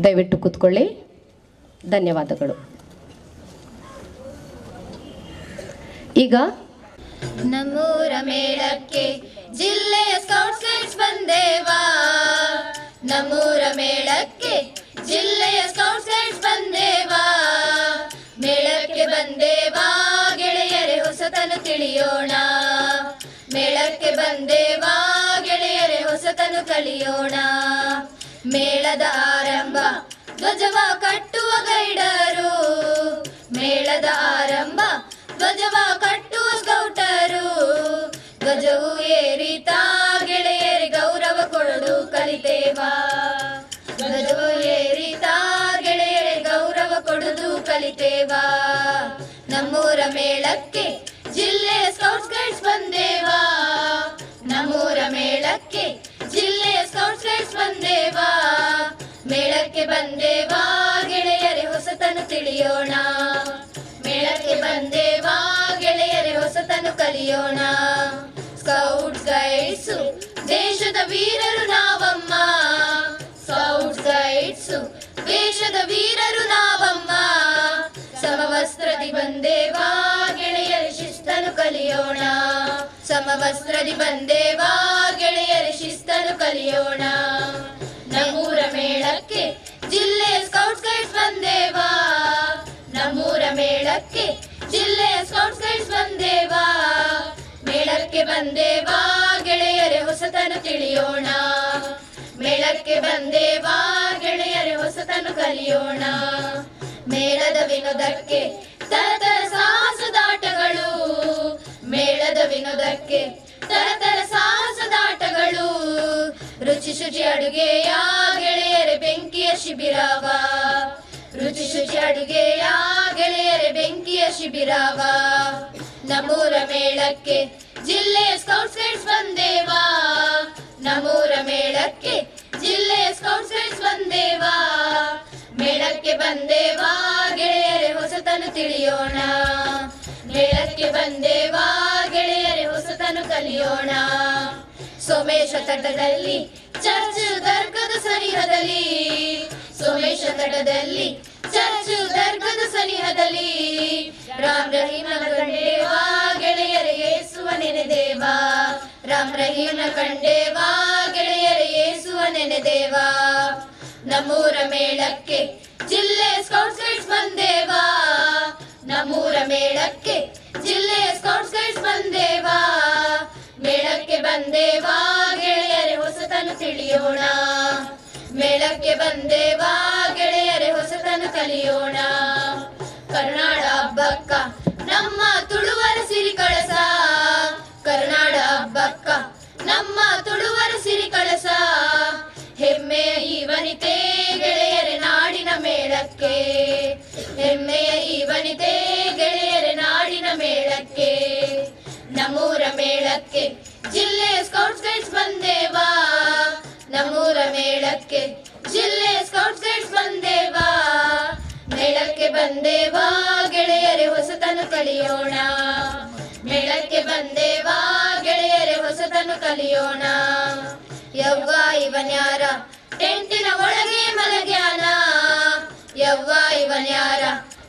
ದಯವಿಟ್ಟು ಕೂತ್ಕೊಳ್ಳಿ. ಧನ್ಯವಾದಗಳು. ಈಗ ನಮ್ಮೂರ ಮೇಳಕ್ಕೆ ಜಿಲ್ಲೆಯ ಸ್ಕೌಟ್ಸ್ ಗೈಡ್ಸ್ ಬಂದೇವಾ, ನಮ್ಮೂರ ಮೇಳಕ್ಕೆ ಜಿಲ್ಲೆಯ ಸ್ಕೌಟ್ಸ್ ಗೈಡ್ಸ್ ಬಂದೇವಾ, ಮೇಳಕ್ಕೆ ಬಂದೇವಾ ಗೆಳೆಯರೆ ಹೊಸತನು ತಿಳಿಯೋಣ, ಮೇಳಕ್ಕೆ ಬಂದೇವಾ ಗೆಳೆಯರೆ ಹೊಸತನು ಕಲಿಯೋಣ. ಮೇಳದ ಆರಂಭ ಧ್ವಜವ ಕಟ್ಟುವ ಗೈಡರು, ಮೇಳದ ಆರಂಭ ಧ್ವಜವ ಕಟ್ಟುವ ಸ್ಕೌಟರು, ಧ್ವಜವು ಏರಿತಾ ಗೆಳೆಯರಿ ಗೌರವ ಕೊಡಲು ಕಲಿತೇವಾ, ಧ್ವಜವು ಏರಿತಾ ಗೆಳೆಯರಿ ಗೌರವ ಕೊಡುವುದು ಕಲಿತೇವಾ. ನಮ್ಮೂರ ಮೇಳಕ್ಕೆ ಜಿಲ್ಲೆಯ ಸ್ಕೌಟ್ಸ್ ಗೈಡ್ಸ್ ಬಂದೇವಾ, ನಮ್ಮೂರ ಮೇಳಕ್ಕೆ ಜಿಲ್ಲೆಯ ಸ್ಕೌಟ್ಸ್ ಗೈಡ್ಸ್ ಬಂದೇವಾ, ಮೇಳಕ್ಕೆ ಬಂದೇವಾ ಗೆಳೆಯರೆ ಹೊಸತನು ತಿಳಿಯೋಣ, ಮೇಳಕ್ಕೆ ಬಂದೇವಾ ಗೆಳೆಯರೆ ಹೊಸತನು ಕಲಿಯೋಣ. ಸ್ಕೌಟ್ಸ್ ಗೈಡ್ಸ್ ದೇಶದ ವೀರರು ನಾವಮ್ಮ, ಸ್ಕೌಟ್ಸ್ ಗೈಡ್ಸ್ ದೇಶದ ವೀರರು ನಾವಮ್ಮ, ಸಮವಸ್ತ್ರದಿ ಬಂದೇವಾ ಗೆಳೆಯರೆ ಶಿಸ್ತನು ಕಲಿಯೋಣ, ಸಮವಸ್ತ್ರದಿ ಬಂದೇವಾ ಗೆಳೆಯರೆ ಶಿಸ್ತನು ಕಲಿಯೋಣ. ನಮ್ಮೂರ ಮೇಳಕ್ಕೆ ಜಿಲ್ಲೆಯ ಸ್ಕೌಟ್ಸ್ ಗೈಡ್ಸ್ ಬಂದೇವಾ, ನಮ್ಮೂರ ಮೇಳಕ್ಕೆ ಜಿಲ್ಲೆಯ ಸ್ಕೌಟ್ಸ್ ಗೈಡ್ಸ್ ಬಂದೇವಾ, ಮೇಳಕ್ಕೆ ಬಂದೇವಾ ಗೆಳೆಯರೆ ಹೊಸತನು ತಿಳಿಯೋಣ, ಮೇಳಕ್ಕೆ ಬಂದೇವಾ ಗೆಳೆಯರೆ ಹೊಸತನು ಕಲಿಯೋಣ. ಮೇಳದ ವಿನೋದಕ್ಕೆ ತರತರ ಸಾಹಸದಾಟಗಳು, ಮೇಳದ ವಿನೋದಕ್ಕೆ ತರತರ ಸಾಹಸದಾಟಗಳು, ರುಚಿ ಶುಚಿ ಅಡುಗೆಯ ಗೆಳೆಯರೆ ಬೆಂಕಿಯ ಶಿಬಿರವ, ರುಚಿ ಶುಚಿ ಅಡುಗೆಯ ಗೆಳೆಯರೆ ಬೆಂಕಿಯ ಶಿಬಿರವ. ನಮ್ಮೂರ ಮೇಳಕ್ಕೆ ಜಿಲ್ಲೆಯ ಸ್ಕೌಟ್ಸ್ ಗೈಡ್ಸ್ ಬಂದೇವಾ, ನಮ್ಮೂರ ಮೇಳಕ್ಕೆ ಜಿಲ್ಲೆಯ ಸ್ಕೌಟ್ಸ್ ಗೈಡ್ಸ್ ಬಂದೇವಾ, ಮೇಳಕ್ಕೆ ಬಂದೇವಾ ಗೆಳೆಯರೆ ಹೊಸತನು ತಿಳಿಯೋಣ, ಮೇಳಕ್ಕೆ ಬಂದೇವಾ ಗೆಳೆಯರೆ ಹೊಸತನು ಕಲಿಯೋಣ. ಸೋಮೇಶ ತಟದಲ್ಲಿ ಚರ್ಚ್ ದರ್ಗದ ಸನಿಹದಲ್ಲಿ, ಸೋಮೇಶ ತಟದಲ್ಲಿ ಚರ್ಚ್ ದರ್ಗದ ಸನಿಹದಲ್ಲಿ, ರಾಮ್ ರಹೀಮ್ನ ಕಂಡೇವಾ ಗೆಳೆಯರೆ ಯೇಸುವ ನೆನೆದೇವಾ, ರಾಮ್ ರಹೀಮ್ನ ಕಂಡೇವಾ ಗೆಳೆಯರೆ ಯೇಸುವ ನೆನೆದೇವಾ. ನಮ್ಮೂರ ಮೇಳಕ್ಕೆ ಜಿಲ್ಲೆಯ ಸ್ಕೌಟ್ಸ್ ಗೈಡ್ಸ್ ಬಂದೇವಾ, ನಮ್ಮೂರ ಮೇಳಕ್ಕೆ ಜಿಲ್ಲೆಯ ಸ್ಕೌಟ್ಸ್ ಗೈಡ್ಸ್ ಬಂದೇವಾ, ಮೇಳಕ್ಕೆ ಬಂದೇವಾ ಗೆಳೆಯರೆ ಹೊಸತನು ತಿಳಿಯೋಣ, ಮೇಳಕ್ಕೆ ಬಂದೇವಾ ಗೆಳೆಯರೆ ಹೊಸತನು ಕಲಿಯೋಣ. ಕರುನಾಡ ಹಬ್ಬಕ್ಕ ನಮ್ಮ ತುಳುವರ ಸಿರಿ ಕಳಸ, ಕರುನಾಡ ಹಬ್ಬಕ್ಕ ನಮ್ಮ ತುಳುವರ ಸಿರಿ ಕಳಸ, ಹೆಮ್ಮೆಯ ಈ ವನಿತೆ ಗೆಳೆಯರೆ ನಾಡಿನ ಮೇಳಕ್ಕೆ, ಹೆಮ್ಮೆಯ ಈ ವನಿತೆ ಗೆಳೆಯರೆ ನಾಡಿನ ಮೇಳಕ್ಕೆ. ನಮ್ಮೂರ ಮೇಳಕ್ಕೆ ಜಿಲ್ಲೆಯ ಸ್ಕೌಟ್ಸ್ ಗೈಡ್ಸ್ ಬಂದೇವಾ, ನಮ್ಮೂರ ಮೇಳಕ್ಕೆ ಜಿಲ್ಲೆಯ ಸ್ಕೌಟ್ಸ್ ಗೈಡ್ಸ್ ಬಂದೇವಾ, ಮೇಳಕ್ಕೆ ಬಂದೇವಾ ಗೆಳೆಯರೆ ಹೊಸತನು ಕಲಿಯೋಣ, ಮೇಳಕ್ಕೆ ಬಂದೇವಾ ಗೆಳೆಯರೆ ಹೊಸತನು ಕಲಿಯೋಣ. ಯವ್ವ ಇವನ್ಯಾರ ಟೆಂಟಿನ ಒಳಗೆ ಮಲಗ್ಯಾನ, ಯವ್ವ ಇವನ್ಯಾರ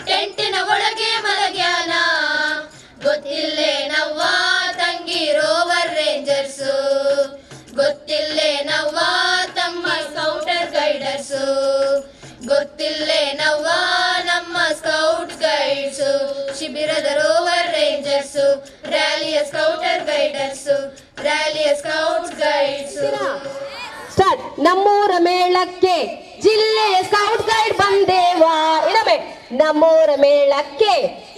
ಟೆಂಟಿನ ಒಳಗೆ ಮಲಗ್ಯಾನ, ಗೊತ್ತಿಲ್ಲೇನವ್ವ ತಂಗಿ ರೋವರ್ ರೇಂಜರ್ಸು, ಗೊತ್ತಿಲ್ಲೇನವ್ವ ತಮ್ಮ ಸ್ಕೌಟರ್ ಗೈಡರ್ಸು, ಗೊತ್ತಿಲ್ಲೇನವ್ವ ನಮ್ಮ ಸ್ಕೌಟ್ ಗೈಡ್ಸು, ಶಿಬಿರದ ರೋವರ್ ರೇಂಜರ್ಸು, ರ್ಯಾಲಿಯ ಸ್ಕೌಟರ್ ಗೈಡರ್ಸು, ರ್ಯಾಲಿಯ ಸ್ಕೌಟ್ ಗೈಡ್ಸು. ಸ್ಟಾರ್ಟ್. ನಮ್ಮೂರ ಮೇಳಕ್ಕೆ ಜಿಲ್ಲೆಯ ಸ್ಕೌಟ್ ಗೈಡ್ ಬಂದೇವಾ, ಇಡಬೇ ನಮ್ಮೂರ ಮೇಳಕ್ಕೆ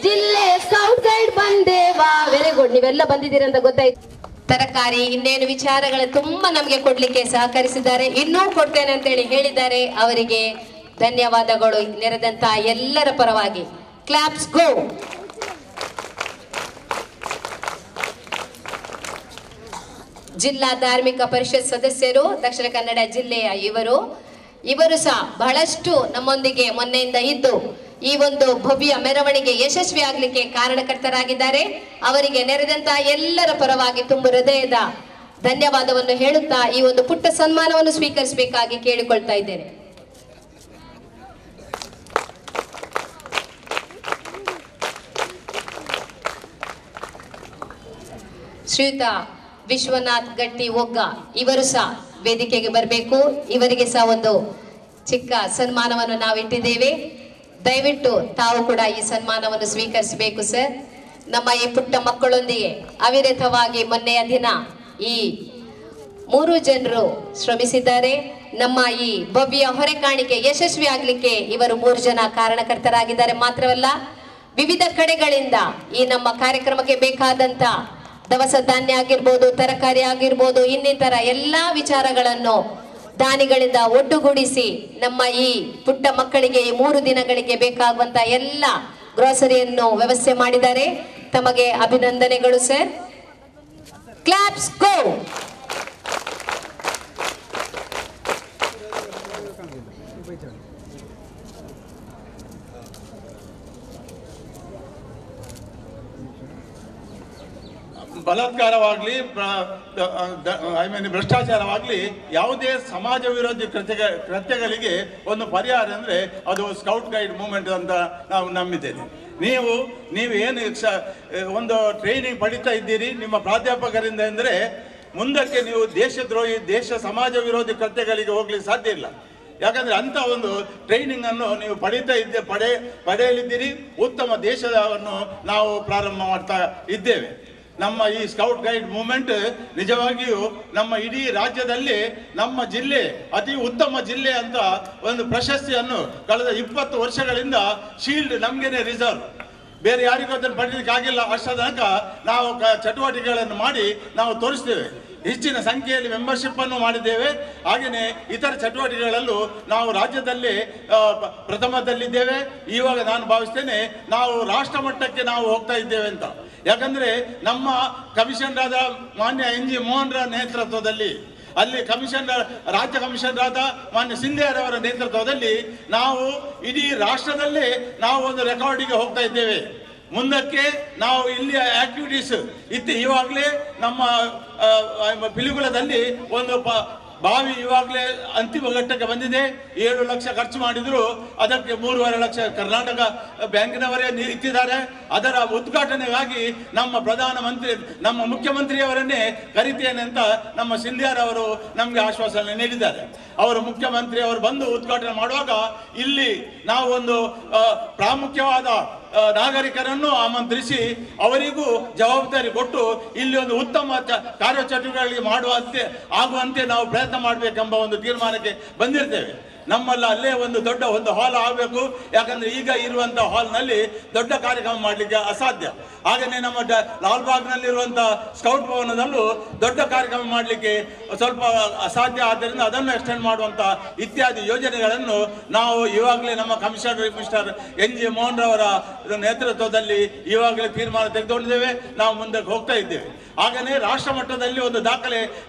ಜಿಲ್ಲೆಯ ಸ್ಕೌಟ್ ಗೈಡ್ ಬಂದೇವಾ. ವೆರಿ ಗುಡ್, ನೀವೆಲ್ಲ ಬಂದಿದ್ದೀರಿ ಅಂತ ಗೊತ್ತಾಯ್ತು. ತರಕಾರಿ ಇನ್ನೇನು ವಿಚಾರಗಳು ತುಂಬಾ ನಮಗೆ ಕೊಡ್ಲಿಕ್ಕೆ ಸಹಕರಿಸಿದ್ದಾರೆ, ಇನ್ನೂ ಕೊಡ್ತೇನೆ ಅಂತೇಳಿ ಹೇಳಿದ್ದಾರೆ. ಅವರಿಗೆ ಧನ್ಯವಾದಗಳು ನೆರೆದಂತ ಎಲ್ಲರ ಪರವಾಗಿ. ಕ್ಲಾಪ್ಸ್ ಗೋ. ಜಿಲ್ಲಾ ಧಾರ್ಮಿಕ ಪರಿಷತ್ ಸದಸ್ಯರು, ದಕ್ಷಿಣ ಕನ್ನಡ ಜಿಲ್ಲೆಯ ಇವರು ಸಹ ಬಹಳಷ್ಟು ನಮ್ಮೊಂದಿಗೆ ಮೊನ್ನೆಯಿಂದ ಇದ್ದು ಈ ಒಂದು ಭವ್ಯ ಮೆರವಣಿಗೆ ಯಶಸ್ವಿ ಆಗ್ಲಿಕ್ಕೆ ಕಾರಣಕರ್ತರಾಗಿದ್ದಾರೆ. ಅವರಿಗೆ ನೆರೆದಂತ ಎಲ್ಲರ ಪರವಾಗಿ ತುಂಬ ಹೃದಯದ ಧನ್ಯವಾದವನ್ನು ಹೇಳುತ್ತಾ ಈ ಒಂದು ಪುಟ್ಟ ಸನ್ಮಾನವನ್ನು ಸ್ವೀಕರಿಸಬೇಕಾಗಿ ಕೇಳಿಕೊಳ್ತಾ ಇದ್ದೇನೆ. ಶ್ರೀಯುತ ವಿಶ್ವನಾಥ್ ಗಟ್ಟಿ ಒಗ್ಗ ಇವರು ಸಹ ವೇದಿಕೆಗೆ ಬರಬೇಕು. ಇವರಿಗೆ ಸಹ ಒಂದು ಚಿಕ್ಕ ಸನ್ಮಾನವನ್ನು ನಾವು ಇಟ್ಟಿದ್ದೇವೆ. ದಯವಿಟ್ಟು ತಾವು ಕೂಡ ಈ ಸನ್ಮಾನವನ್ನು ಸ್ವೀಕರಿಸಬೇಕು ಸರ್. ನಮ್ಮ ಈ ಪುಟ್ಟ ಮಕ್ಕಳೊಂದಿಗೆ ಅವಿರತವಾಗಿ ಮೊನ್ನೆಯ ದಿನ ಈ 3 ಜನರು ಶ್ರಮಿಸಿದ್ದಾರೆ. ನಮ್ಮ ಈ ಭವ್ಯ ಹೊರೆ ಕಾಣಿಕೆ ಯಶಸ್ವಿ ಆಗ್ಲಿಕ್ಕೆ ಇವರು 3 ಜನ ಕಾರಣಕರ್ತರಾಗಿದ್ದಾರೆ. ಮಾತ್ರವಲ್ಲ, ವಿವಿಧ ಕಡೆಗಳಿಂದ ಈ ನಮ್ಮ ಕಾರ್ಯಕ್ರಮಕ್ಕೆ ಬೇಕಾದಂತ ದವಸ ಧಾನ್ಯ ಆಗಿರ್ಬೋದು, ತರಕಾರಿ ಆಗಿರ್ಬೋದು, ಇನ್ನಿತರ ಎಲ್ಲಾ ವಿಚಾರಗಳನ್ನು ದಾನಿಗಳಿಂದ ಒಟ್ಟುಗೂಡಿಸಿ ನಮ್ಮ ಈ ಪುಟ್ಟ ಮಕ್ಕಳಿಗೆ ಈ 3 ದಿನಗಳಿಗೆ ಬೇಕಾಗುವಂತ ಎಲ್ಲ ಗ್ರೋಸರಿಯನ್ನು ವ್ಯವಸ್ಥೆ ಮಾಡಿದ್ದಾರೆ. ತಮಗೆ ಅಭಿನಂದನೆಗಳು ಸರ್. ಕ್ಲಾಪ್ಸ್ ಗೋ. ಬಲಾತ್ಕಾರವಾಗಲಿ, ಭ್ರಷ್ಟಾಚಾರವಾಗಲಿ, ಯಾವುದೇ ಸಮಾಜ ವಿರೋಧಿ ಕೃತ್ಯಗಳಿಗೆ ಒಂದು ಪರಿಹಾರ ಅಂದರೆ ಅದು ಸ್ಕೌಟ್ ಗೈಡ್ ಮೂವ್ಮೆಂಟ್ ಅಂತ ನಾವು ನಂಬಿದ್ದೇನೆ. ನೀವು ಏನು ಒಂದು ಟ್ರೈನಿಂಗ್ ಪಡಿತಾ ಇದ್ದೀರಿ ನಿಮ್ಮ ಪ್ರಾಧ್ಯಾಪಕರಿಂದ ಅಂದರೆ ಮುಂದಕ್ಕೆ ನೀವು ದೇಶದ್ರೋಹಿ, ಸಮಾಜ ವಿರೋಧಿ ಕೃತ್ಯಗಳಿಗೆ ಹೋಗ್ಲಿಕ್ಕೆ ಸಾಧ್ಯ ಇಲ್ಲ. ಯಾಕಂದರೆ ಅಂಥ ಒಂದು ಟ್ರೈನಿಂಗನ್ನು ನೀವು ಪಡೆಯಲಿದ್ದೀರಿ. ಉತ್ತಮ ದೇಶವನ್ನು ನಾವು ಪ್ರಾರಂಭ ಮಾಡ್ತಾ ಇದ್ದೇವೆ. ನಮ್ಮ ಈ ಸ್ಕೌಟ್ ಗೈಡ್ ಮೂವ್ಮೆಂಟ್ ನಿಜವಾಗಿಯೂ ನಮ್ಮ ಇಡೀ ರಾಜ್ಯದಲ್ಲಿ ನಮ್ಮ ಜಿಲ್ಲೆ ಅತಿ ಉತ್ತಮ ಜಿಲ್ಲೆ ಅಂತ ಒಂದು ಪ್ರಶಸ್ತಿಯನ್ನು ಕಳೆದ 20 ವರ್ಷಗಳಿಂದ ಶೀಲ್ಡ್ ನಮಗೇನೆ ರಿಸರ್ವ್, ಬೇರೆ ಯಾರಿಗೂ ಅದನ್ನು ಪಡೀಲಿಕ್ಕೆ ಆಗಿಲ್ಲ. ಅಷ್ಟರ ತನಕ ನಾವು ಚಟುವಟಿಕೆಗಳನ್ನು ಮಾಡಿ ನಾವು ತೋರಿಸ್ತೇವೆ. ಹೆಚ್ಚಿನ ಸಂಖ್ಯೆಯಲ್ಲಿ ಮೆಂಬರ್ಶಿಪ್ ಅನ್ನು ಮಾಡಿದ್ದೇವೆ. ಹಾಗೆಯೇ ಇತರ ಚಟುವಟಿಕೆಗಳಲ್ಲೂ ನಾವು ರಾಜ್ಯದಲ್ಲಿ ಪ್ರಥಮದಲ್ಲಿದ್ದೇವೆ. ಇವಾಗ ನಾನು ಭಾವಿಸ್ತೇನೆ ನಾವು ರಾಷ್ಟ್ರ ಮಟ್ಟಕ್ಕೆ ನಾವು ಹೋಗ್ತಾ ಇದ್ದೇವೆ ಅಂತ. ಯಾಕಂದರೆ ನಮ್ಮ ಕಮಿಷನರ್ ಆದ ಮಾನ್ಯ NG ಮೋಹನ್ರ ನೇತೃತ್ವದಲ್ಲಿ, ಅಲ್ಲಿ ರಾಜ್ಯ ಕಮಿಷನರ್ ಆದ ಮಾನ್ಯ ಸಿಂಧಿಯಾರವರ ನೇತೃತ್ವದಲ್ಲಿ ನಾವು ಇಡೀ ರಾಷ್ಟ್ರದಲ್ಲೇ ನಾವು ಒಂದು ರೆಕಾರ್ಡಿಗೆ ಹೋಗ್ತಾ ಇದ್ದೇವೆ. ಮುಂದಕ್ಕೆ ನಾವು ಇಲ್ಲಿಯ ಆಕ್ಟಿವಿಟೀಸ್ ಇವಾಗಲೇ ನಮ್ಮ ಪಿಲಿಗುಳದಲ್ಲಿ ಒಂದು ಬಾವಿ ಇವಾಗಲೇ ಅಂತಿಮ ಘಟ್ಟಕ್ಕೆ ಬಂದಿದೆ. 7 ಲಕ್ಷ ಖರ್ಚು ಮಾಡಿದ್ರು, ಅದಕ್ಕೆ 3.5 ಲಕ್ಷ ಕರ್ನಾಟಕ ಬ್ಯಾಂಕಿನವರೇ ಇಟ್ಟಿದ್ದಾರೆ. ಅದರ ಉದ್ಘಾಟನೆಗಾಗಿ ನಮ್ಮ ಮುಖ್ಯಮಂತ್ರಿಯವರನ್ನೇ ಕರಿತೇನೆ ಅಂತ ನಮ್ಮ ಸಿಂಧಿಯಾರವರು ನಮಗೆ ಆಶ್ವಾಸನೆ ನೀಡಿದ್ದಾರೆ. ಅವರು ಮುಖ್ಯಮಂತ್ರಿಯವರು ಬಂದು ಉದ್ಘಾಟನೆ ಮಾಡುವಾಗ ಇಲ್ಲಿ ನಾವು ಒಂದು ಪ್ರಾಮುಖ್ಯವಾದ ನಾಗರಿಕರನ್ನು ಆಮಂತ್ರಿಸಿ ಅವರಿಗೂ ಜವಾಬ್ದಾರಿ ಕೊಟ್ಟು ಇಲ್ಲಿ ಒಂದು ಉತ್ತಮ ಕಾರ್ಯಚಟುವಟಿಕೆಗಳಿಗೆ ಆಗುವಂತೆ ನಾವು ಪ್ರಯತ್ನ ಮಾಡಬೇಕೆಂಬ ಒಂದು ತೀರ್ಮಾನಕ್ಕೆ ಬಂದಿರ್ತೇವೆ. ನಮ್ಮಲ್ಲ ಅಲ್ಲೇ ಒಂದು ದೊಡ್ಡ ಹಾಲ್ ಆಗಬೇಕು. ಯಾಕಂದ್ರೆ ಈಗ ಇರುವಂತ ಹಾಲ್ನಲ್ಲಿ ದೊಡ್ಡ ಕಾರ್ಯಕ್ರಮ ಮಾಡಲಿಕ್ಕೆ ಅಸಾಧ್ಯ. ಹಾಗೆಯೇ ನಮ್ಮ ಲಾಲ್ಬಾಗ್ನಲ್ಲಿರುವಂಥ ಸ್ಕೌಟ್ ಭವನದಲ್ಲೂ ದೊಡ್ಡ ಕಾರ್ಯಕ್ರಮ ಮಾಡಲಿಕ್ಕೆ ಸ್ವಲ್ಪ ಅಸಾಧ್ಯ. ಆದ್ದರಿಂದ ಅದನ್ನು ಎಕ್ಸ್ಟೆಂಡ್ ಮಾಡುವಂಥ ಇತ್ಯಾದಿ ಯೋಜನೆಗಳನ್ನು ನಾವು ಇವಾಗಲೇ ನಮ್ಮ ಕಮಿಷನರ್ ಮಿಸ್ಟರ್ NG ಮೋಹನ್ ರವರ ನೇತೃತ್ವದಲ್ಲಿ ಇವಾಗಲೇ ತೀರ್ಮಾನ ತೆಗೆದುಕೊಂಡಿದ್ದೇವೆ. ನಾವು ಮುಂದಕ್ಕೆ ಹೋಗ್ತಾ ಇದ್ದೇವೆ. ಹಾಗೆಯೇ ರಾಷ್ಟ್ರ ಮಟ್ಟದಲ್ಲಿ ಒಂದು ದಾಖಲೆ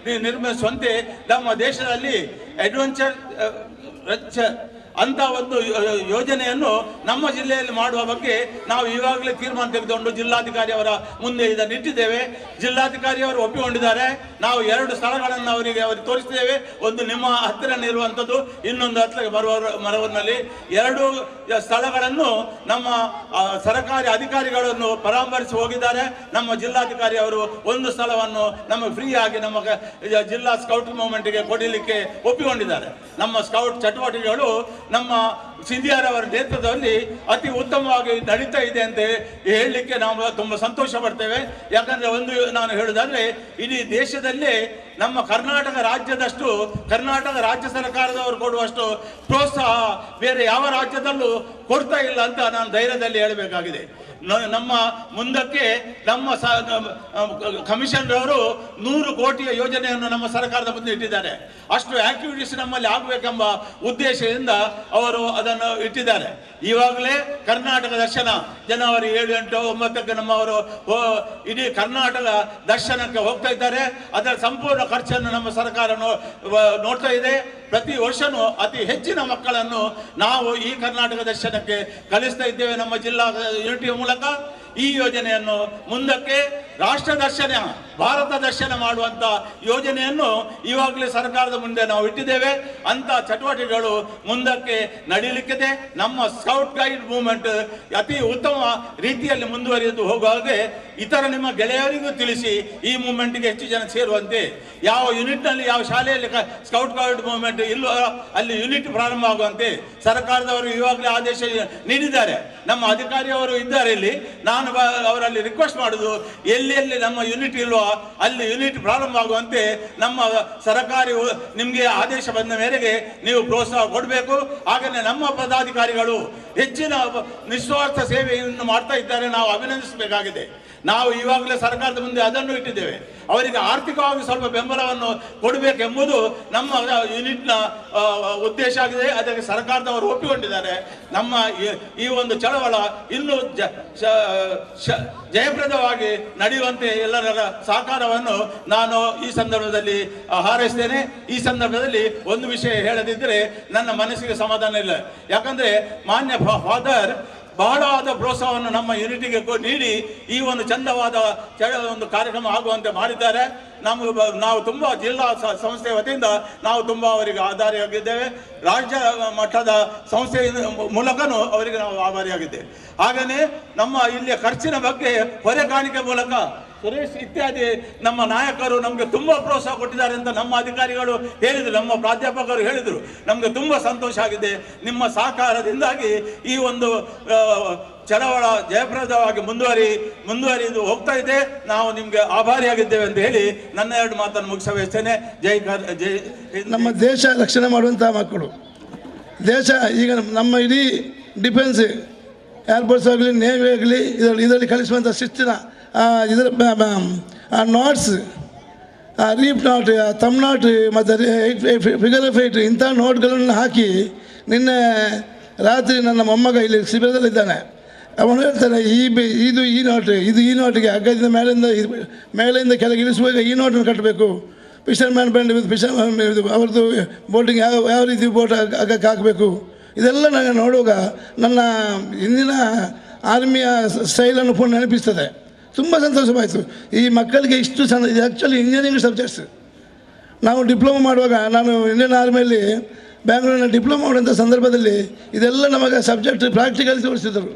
ನಿರ್ಮಿಸುವಂತೆ ನಮ್ಮ ದೇಶದಲ್ಲಿ ಅಡ್ವೆಂಚರ್ ಅಂತ ಒಂದು ಯೋಜನೆಯನ್ನು ನಮ್ಮ ಜಿಲ್ಲೆಯಲ್ಲಿ ಮಾಡುವ ಬಗ್ಗೆ ನಾವು ಇವಾಗಲೇ ತೀರ್ಮಾನ ತೆಗೆದುಕೊಂಡು ಜಿಲ್ಲಾಧಿಕಾರಿ ಅವರ ಮುಂದೆ ಇದನ್ನು ಇಟ್ಟಿದ್ದೇವೆ. ಜಿಲ್ಲಾಧಿಕಾರಿ ಅವರು ಒಪ್ಪಿಕೊಂಡಿದ್ದಾರೆ. ನಾವು 2 ಸ್ಥಳಗಳನ್ನು ಅವರಿಗೆ ತೋರಿಸಿದ್ದೇವೆ. ಒಂದು ನಿಮ್ಮ ಹತ್ತಿರ ಇರುವಂಥದ್ದು, ಇನ್ನೊಂದು ಹತ್ತಿರ ಮರವೂರಿನಲ್ಲಿ. 2 ಸ್ಥಳಗಳನ್ನು ನಮ್ಮ ಸರ್ಕಾರಿ ಅಧಿಕಾರಿಗಳನ್ನು ಪರಾಮರ್ಶಿಸಿ ಹೋಗಿದ್ದಾರೆ. ನಮ್ಮ ಜಿಲ್ಲಾಧಿಕಾರಿ ಅವರು ಒಂದು ಸ್ಥಳವನ್ನು ನಮಗೆ ಫ್ರೀ ಆಗಿ ನಮ್ಮ ಜಿಲ್ಲಾ ಸ್ಕೌಟ್ ಮೂವ್ಮೆಂಟ್ಗೆ ಕೊಡಲಿಕ್ಕೆ ಒಪ್ಪಿಕೊಂಡಿದ್ದಾರೆ. ನಮ್ಮ ಸ್ಕೌಟ್ ಚಟುವಟಿಕೆಗಳು ನಮ್ಮ ಸಿಂಧಿಯಾರವರ ನೇತೃತ್ವದಲ್ಲಿ ಅತಿ ಉತ್ತಮವಾಗಿ ನಡೀತಾ ಇದೆ ಅಂತ ಹೇಳಲಿಕ್ಕೆ ನಾವು ತುಂಬ ಸಂತೋಷ ಪಡ್ತೇವೆ. ಯಾಕಂದರೆ ಒಂದು ನಾನು ಹೇಳುವುದಾದ್ರೆ ಇಡೀ ದೇಶದಲ್ಲೇ ನಮ್ಮ ಕರ್ನಾಟಕ ರಾಜ್ಯದಷ್ಟು ಕರ್ನಾಟಕ ರಾಜ್ಯ ಸರ್ಕಾರದವರು ಕೊಡುವಷ್ಟು ಪ್ರೋತ್ಸಾಹ ಬೇರೆ ಯಾವ ರಾಜ್ಯದಲ್ಲೂ ಕೊಡ್ತಾ ಇಲ್ಲ ಅಂತ ನಾನು ಧೈರ್ಯದಲ್ಲಿ ಹೇಳಬೇಕಾಗಿದೆ. ನಮ್ಮ ಮುಂದಕ್ಕೆ ನಮ್ಮ ಕಮಿಷನರ್ ಅವರು 100 ಕೋಟಿಯ ಯೋಜನೆಯನ್ನು ನಮ್ಮ ಸರ್ಕಾರದ ಮುಂದೆ ಇಟ್ಟಿದ್ದಾರೆ. ಅಷ್ಟು ಆಕ್ಟಿವಿಟೀಸ್ ನಮ್ಮಲ್ಲಿ ಆಗಬೇಕೆಂಬ ಉದ್ದೇಶದಿಂದ ಅವರು ಅದನ್ನು ಇಟ್ಟಿದ್ದಾರೆ. ಈವಾಗಲೇ ಕರ್ನಾಟಕ ದರ್ಶನ ಜನವರಿ 7, 8, 9ಕ್ಕೆ ನಮ್ಮವರು ಇಡೀ ಕರ್ನಾಟಕ ದರ್ಶನಕ್ಕೆ ಹೋಗ್ತಾ ಇದ್ದಾರೆ. ಅದರ ಸಂಪೂರ್ಣ ಖರ್ಚನ್ನು ನಮ್ಮ ಸರ್ಕಾರ ನೋಡ್ತಾ ಇದೆ. ಪ್ರತಿ ವರ್ಷನೂ ಅತಿ ಹೆಚ್ಚಿನ ಮಕ್ಕಳನ್ನು ನಾವು ಈ ಕರ್ನಾಟಕ ದರ್ಶನಕ್ಕೆ ಕಲಿಸ್ತಾ ಇದ್ದೇವೆ ನಮ್ಮ ಜಿಲ್ಲಾ ಯೂನಿಟಿಯ ಮೂಲಕ. ಈ ಯೋಜನೆಯನ್ನು ಮುಂದಕ್ಕೆ ರಾಷ್ಟ್ರ ದರ್ಶನ, ಭಾರತ ದರ್ಶನ ಮಾಡುವಂತ ಯೋಜನೆಯನ್ನು ಇವಾಗಲೇ ಸರ್ಕಾರದ ಮುಂದೆ ನಾವು ಇಟ್ಟಿದ್ದೇವೆ. ಅಂತ ಚಟುವಟಿಕೆಗಳು ಮುಂದಕ್ಕೆ ನಡೀಲಿಕ್ಕಿದೆ. ನಮ್ಮ ಸ್ಕೌಟ್ ಗೈಡ್ ಮೂವ್ಮೆಂಟ್ ಅತಿ ಉತ್ತಮ ರೀತಿಯಲ್ಲಿ ಮುಂದುವರಿದು ಹೋಗುವಾಗೆ ಇತರ ನಿಮ್ಮ ಗೆಳೆಯರಿಗೂ ತಿಳಿಸಿ ಈ ಮೂವ್ಮೆಂಟ್ಗೆ ಹೆಚ್ಚು ಜನ ಸೇರುವಂತೆ. ಯಾವ ಯೂನಿಟ್ನಲ್ಲಿ ಯಾವ ಶಾಲೆಯಲ್ಲಿ ಸ್ಕೌಟ್ ಗೈಡ್ ಮೂವ್ಮೆಂಟ್ ಇಲ್ಲೋ ಅಲ್ಲಿ ಯೂನಿಟ್ ಪ್ರಾರಂಭ ಆಗುವಂತೆ ಸರ್ಕಾರದವರು ಇವಾಗಲೇ ಆದೇಶ ನೀಡಿದ್ದಾರೆ. ನಮ್ಮ ಅಧಿಕಾರಿಯವರು ಇದ್ದಾರೆ ಇಲ್ಲಿ. ನಾನು ಅವರಲ್ಲಿ ರಿಕ್ವೆಸ್ಟ್ ಮಾಡುದು, ಎಲ್ಲಿ ನಮ್ಮ ಯೂನಿಟ್ ಇಲ್ವೋ ಅಲ್ಲಿ ಯೂನಿಟ್ ಪ್ರಾರಂಭ ಆಗುವಂತೆ ನಮ್ಮ ಸರ್ಕಾರಿ ನಿಮಗೆ ಆದೇಶ ಬಂದ ಮೇರೆಗೆ ನೀವು ಪ್ರೋತ್ಸಾಹ ಕೊಡಬೇಕು. ಹಾಗೆಯೇ ನಮ್ಮ ಪದಾಧಿಕಾರಿಗಳು ಹೆಚ್ಚಿನ ನಿಸ್ವಾರ್ಥ ಸೇವೆಯನ್ನು ಮಾಡ್ತಾ ಇದ್ದಾರೆ, ನಾವು ಅಭಿನಂದಿಸಬೇಕಾಗಿದೆ. ನಾವು ಇವಾಗಲೇ ಸರ್ಕಾರದ ಮುಂದೆ ಅದನ್ನು ಇಟ್ಟಿದ್ದೇವೆ. ಅವರಿಗೆ ಆರ್ಥಿಕವಾಗಿ ಸ್ವಲ್ಪ ಬೆಂಬಲವನ್ನು ಕೊಡಬೇಕೆಂಬುದು ನಮ್ಮ ಯೂನಿಟ್ನ ಉದ್ದೇಶ ಆಗಿದೆ. ಅದಕ್ಕೆ ಸರ್ಕಾರದವರು ಒಪ್ಪಿಕೊಂಡಿದ್ದಾರೆ. ನಮ್ಮ ಈ ಒಂದು ಚಳವಳ ಇನ್ನೂ ಜಯಪ್ರದವಾಗಿ ನಡೆಯುವಂತೆ ಎಲ್ಲರ ಸಹಕಾರವನ್ನು ನಾನು ಈ ಸಂದರ್ಭದಲ್ಲಿ ಹಾರೈಸ್ತೇನೆ. ಈ ಸಂದರ್ಭದಲ್ಲಿ ಒಂದು ವಿಷಯ ಹೇಳದಿದ್ದರೆ ನನ್ನ ಮನಸ್ಸಿಗೆ ಸಮಾಧಾನ ಇಲ್ಲ. ಯಾಕಂದ್ರೆ ಮಾನ್ಯ ಫಾದರ್ ಬಹಳವಾದ ಪ್ರೋತ್ಸಾಹವನ್ನು ನಮ್ಮ ಯೂನಿಟಿಗೆ ನೀಡಿ ಈ ಒಂದು ಚಂದವಾದ ಒಂದು ಕಾರ್ಯಕ್ರಮ ಆಗುವಂತೆ ಮಾಡಿದ್ದಾರೆ. ನಾವು ತುಂಬ ಜಿಲ್ಲಾ ಸಂಸ್ಥೆಯ ವತಿಯಿಂದ ನಾವು ತುಂಬ ಅವರಿಗೆ ಆಭಾರಿಯಾಗಿದ್ದೇವೆ. ರಾಜ್ಯ ಮಟ್ಟದ ಸಂಸ್ಥೆಯ ಮೂಲಕನೂ ಅವರಿಗೆ ನಾವು ಆಭಾರಿಯಾಗಿದ್ದೇವೆ. ಹಾಗೆಯೇ ನಮ್ಮ ಇಲ್ಲಿಯ ಖರ್ಚಿನ ಬಗ್ಗೆ ಹೊರೆಗಾಣಿಕೆ ಮೂಲಕ ಸುರೇಶ್ ಇತ್ಯಾದಿ ನಮ್ಮ ನಾಯಕರು ನಮಗೆ ತುಂಬ ಪ್ರೋತ್ಸಾಹ ಕೊಟ್ಟಿದ್ದಾರೆ ಅಂತ ನಮ್ಮ ಅಧಿಕಾರಿಗಳು ಹೇಳಿದರು, ನಮ್ಮ ಪ್ರಾಧ್ಯಾಪಕರು ಹೇಳಿದರು. ನಮಗೆ ತುಂಬ ಸಂತೋಷ ಆಗಿದೆ. ನಿಮ್ಮ ಸಹಕಾರದಿಂದಾಗಿ ಈ ಒಂದು ಚಳವಳ ಜಯಪ್ರದವಾಗಿ ಮುಂದುವರಿದು ಹೋಗ್ತಾ ಇದೆ. ನಾವು ನಿಮಗೆ ಆಭಾರಿಯಾಗಿದ್ದೇವೆ ಅಂತ ಹೇಳಿ ನನ್ನ 2 ಮಾತನ್ನು ಮುಗಿಸಬಯಸ್ತೇನೆ. ಜೈ. ನಮ್ಮ ದೇಶ ರಕ್ಷಣೆ ಮಾಡುವಂತಹ ಮಕ್ಕಳು, ದೇಶ ಈಗ ನಮ್ಮ ಇಡೀ ಡಿಫೆನ್ಸ್ ಏರ್ಫೋರ್ಸ್ ಆಗಲಿ ನೇವಿ ಆಗಲಿ ಇದರಲ್ಲಿ ಕಲಿಸುವಂಥ ಶಿಸ್ತಿನ ಇದರ ನೋಟ್ಸ್, ರೀಪ್ ನಾಟ್, ತಮ್ ನಾಟ್ ಮತ್ತು ಫಿಗರ್ ಆಫ್ 8 ಇಂಥ ನೋಟ್ಗಳನ್ನು ಹಾಕಿ ನಿನ್ನೆ ರಾತ್ರಿ ನನ್ನ ಮೊಮ್ಮಗ ಇಲ್ಲಿ ಶಿಬಿರದಲ್ಲಿದ್ದಾನೆ. ಅವನು ಹೇಳ್ತಾನೆ, ಈ ನೋಟಿಗೆ ಹಗ್ಗದಿಂದ ಮೇಲಿಂದ ಕೆಳಗೆ ಇಳಿಸುವಾಗ ಈ ನೋಟನ್ನು ಕಟ್ಟಬೇಕು. ಫಿಶರ್ಮ್ಯಾನ್ ಬ್ಯಾಂಡ್ ಅವ್ರದ್ದು ಬೋಟಿಂಗ್ ಯಾವ ರೀತಿ ಬೋಟ್ ಹಗ್ಗಕ್ಕೆ ಹಾಕಬೇಕು. ಇದೆಲ್ಲ ನನಗೆ ನೋಡುವಾಗ ನನ್ನ ಹಿಂದಿನ ಆರ್ಮಿಯ ಸ್ಟೈಲನ್ನು ಪುನಃ ನೆನಪಿಸ್ತದೆ. ತುಂಬ ಸಂತೋಷವಾಯಿತು. ಈ ಮಕ್ಕಳಿಗೆ ಇಷ್ಟು ಇದು ಆ್ಯಕ್ಚುಲಿ ಇಂಜಿನಿಯರಿಂಗ್ ಸಬ್ಜೆಕ್ಟ್ಸ್. ನಾವು ಡಿಪ್ಲೊಮಾ ಮಾಡುವಾಗ, ನಾನು ಇಂಡಿಯನ್ ಆರ್ಮಿಯಲ್ಲಿ ಬ್ಯಾಂಗ್ಳೂರಿನ ಡಿಪ್ಲೊಮಾ ಮಾಡುವಂಥ ಸಂದರ್ಭದಲ್ಲಿ ಇದೆಲ್ಲ ನಮಗೆ ಸಬ್ಜೆಕ್ಟ್ ಪ್ರಾಕ್ಟಿಕಲ್ ತೋರಿಸಿದರು.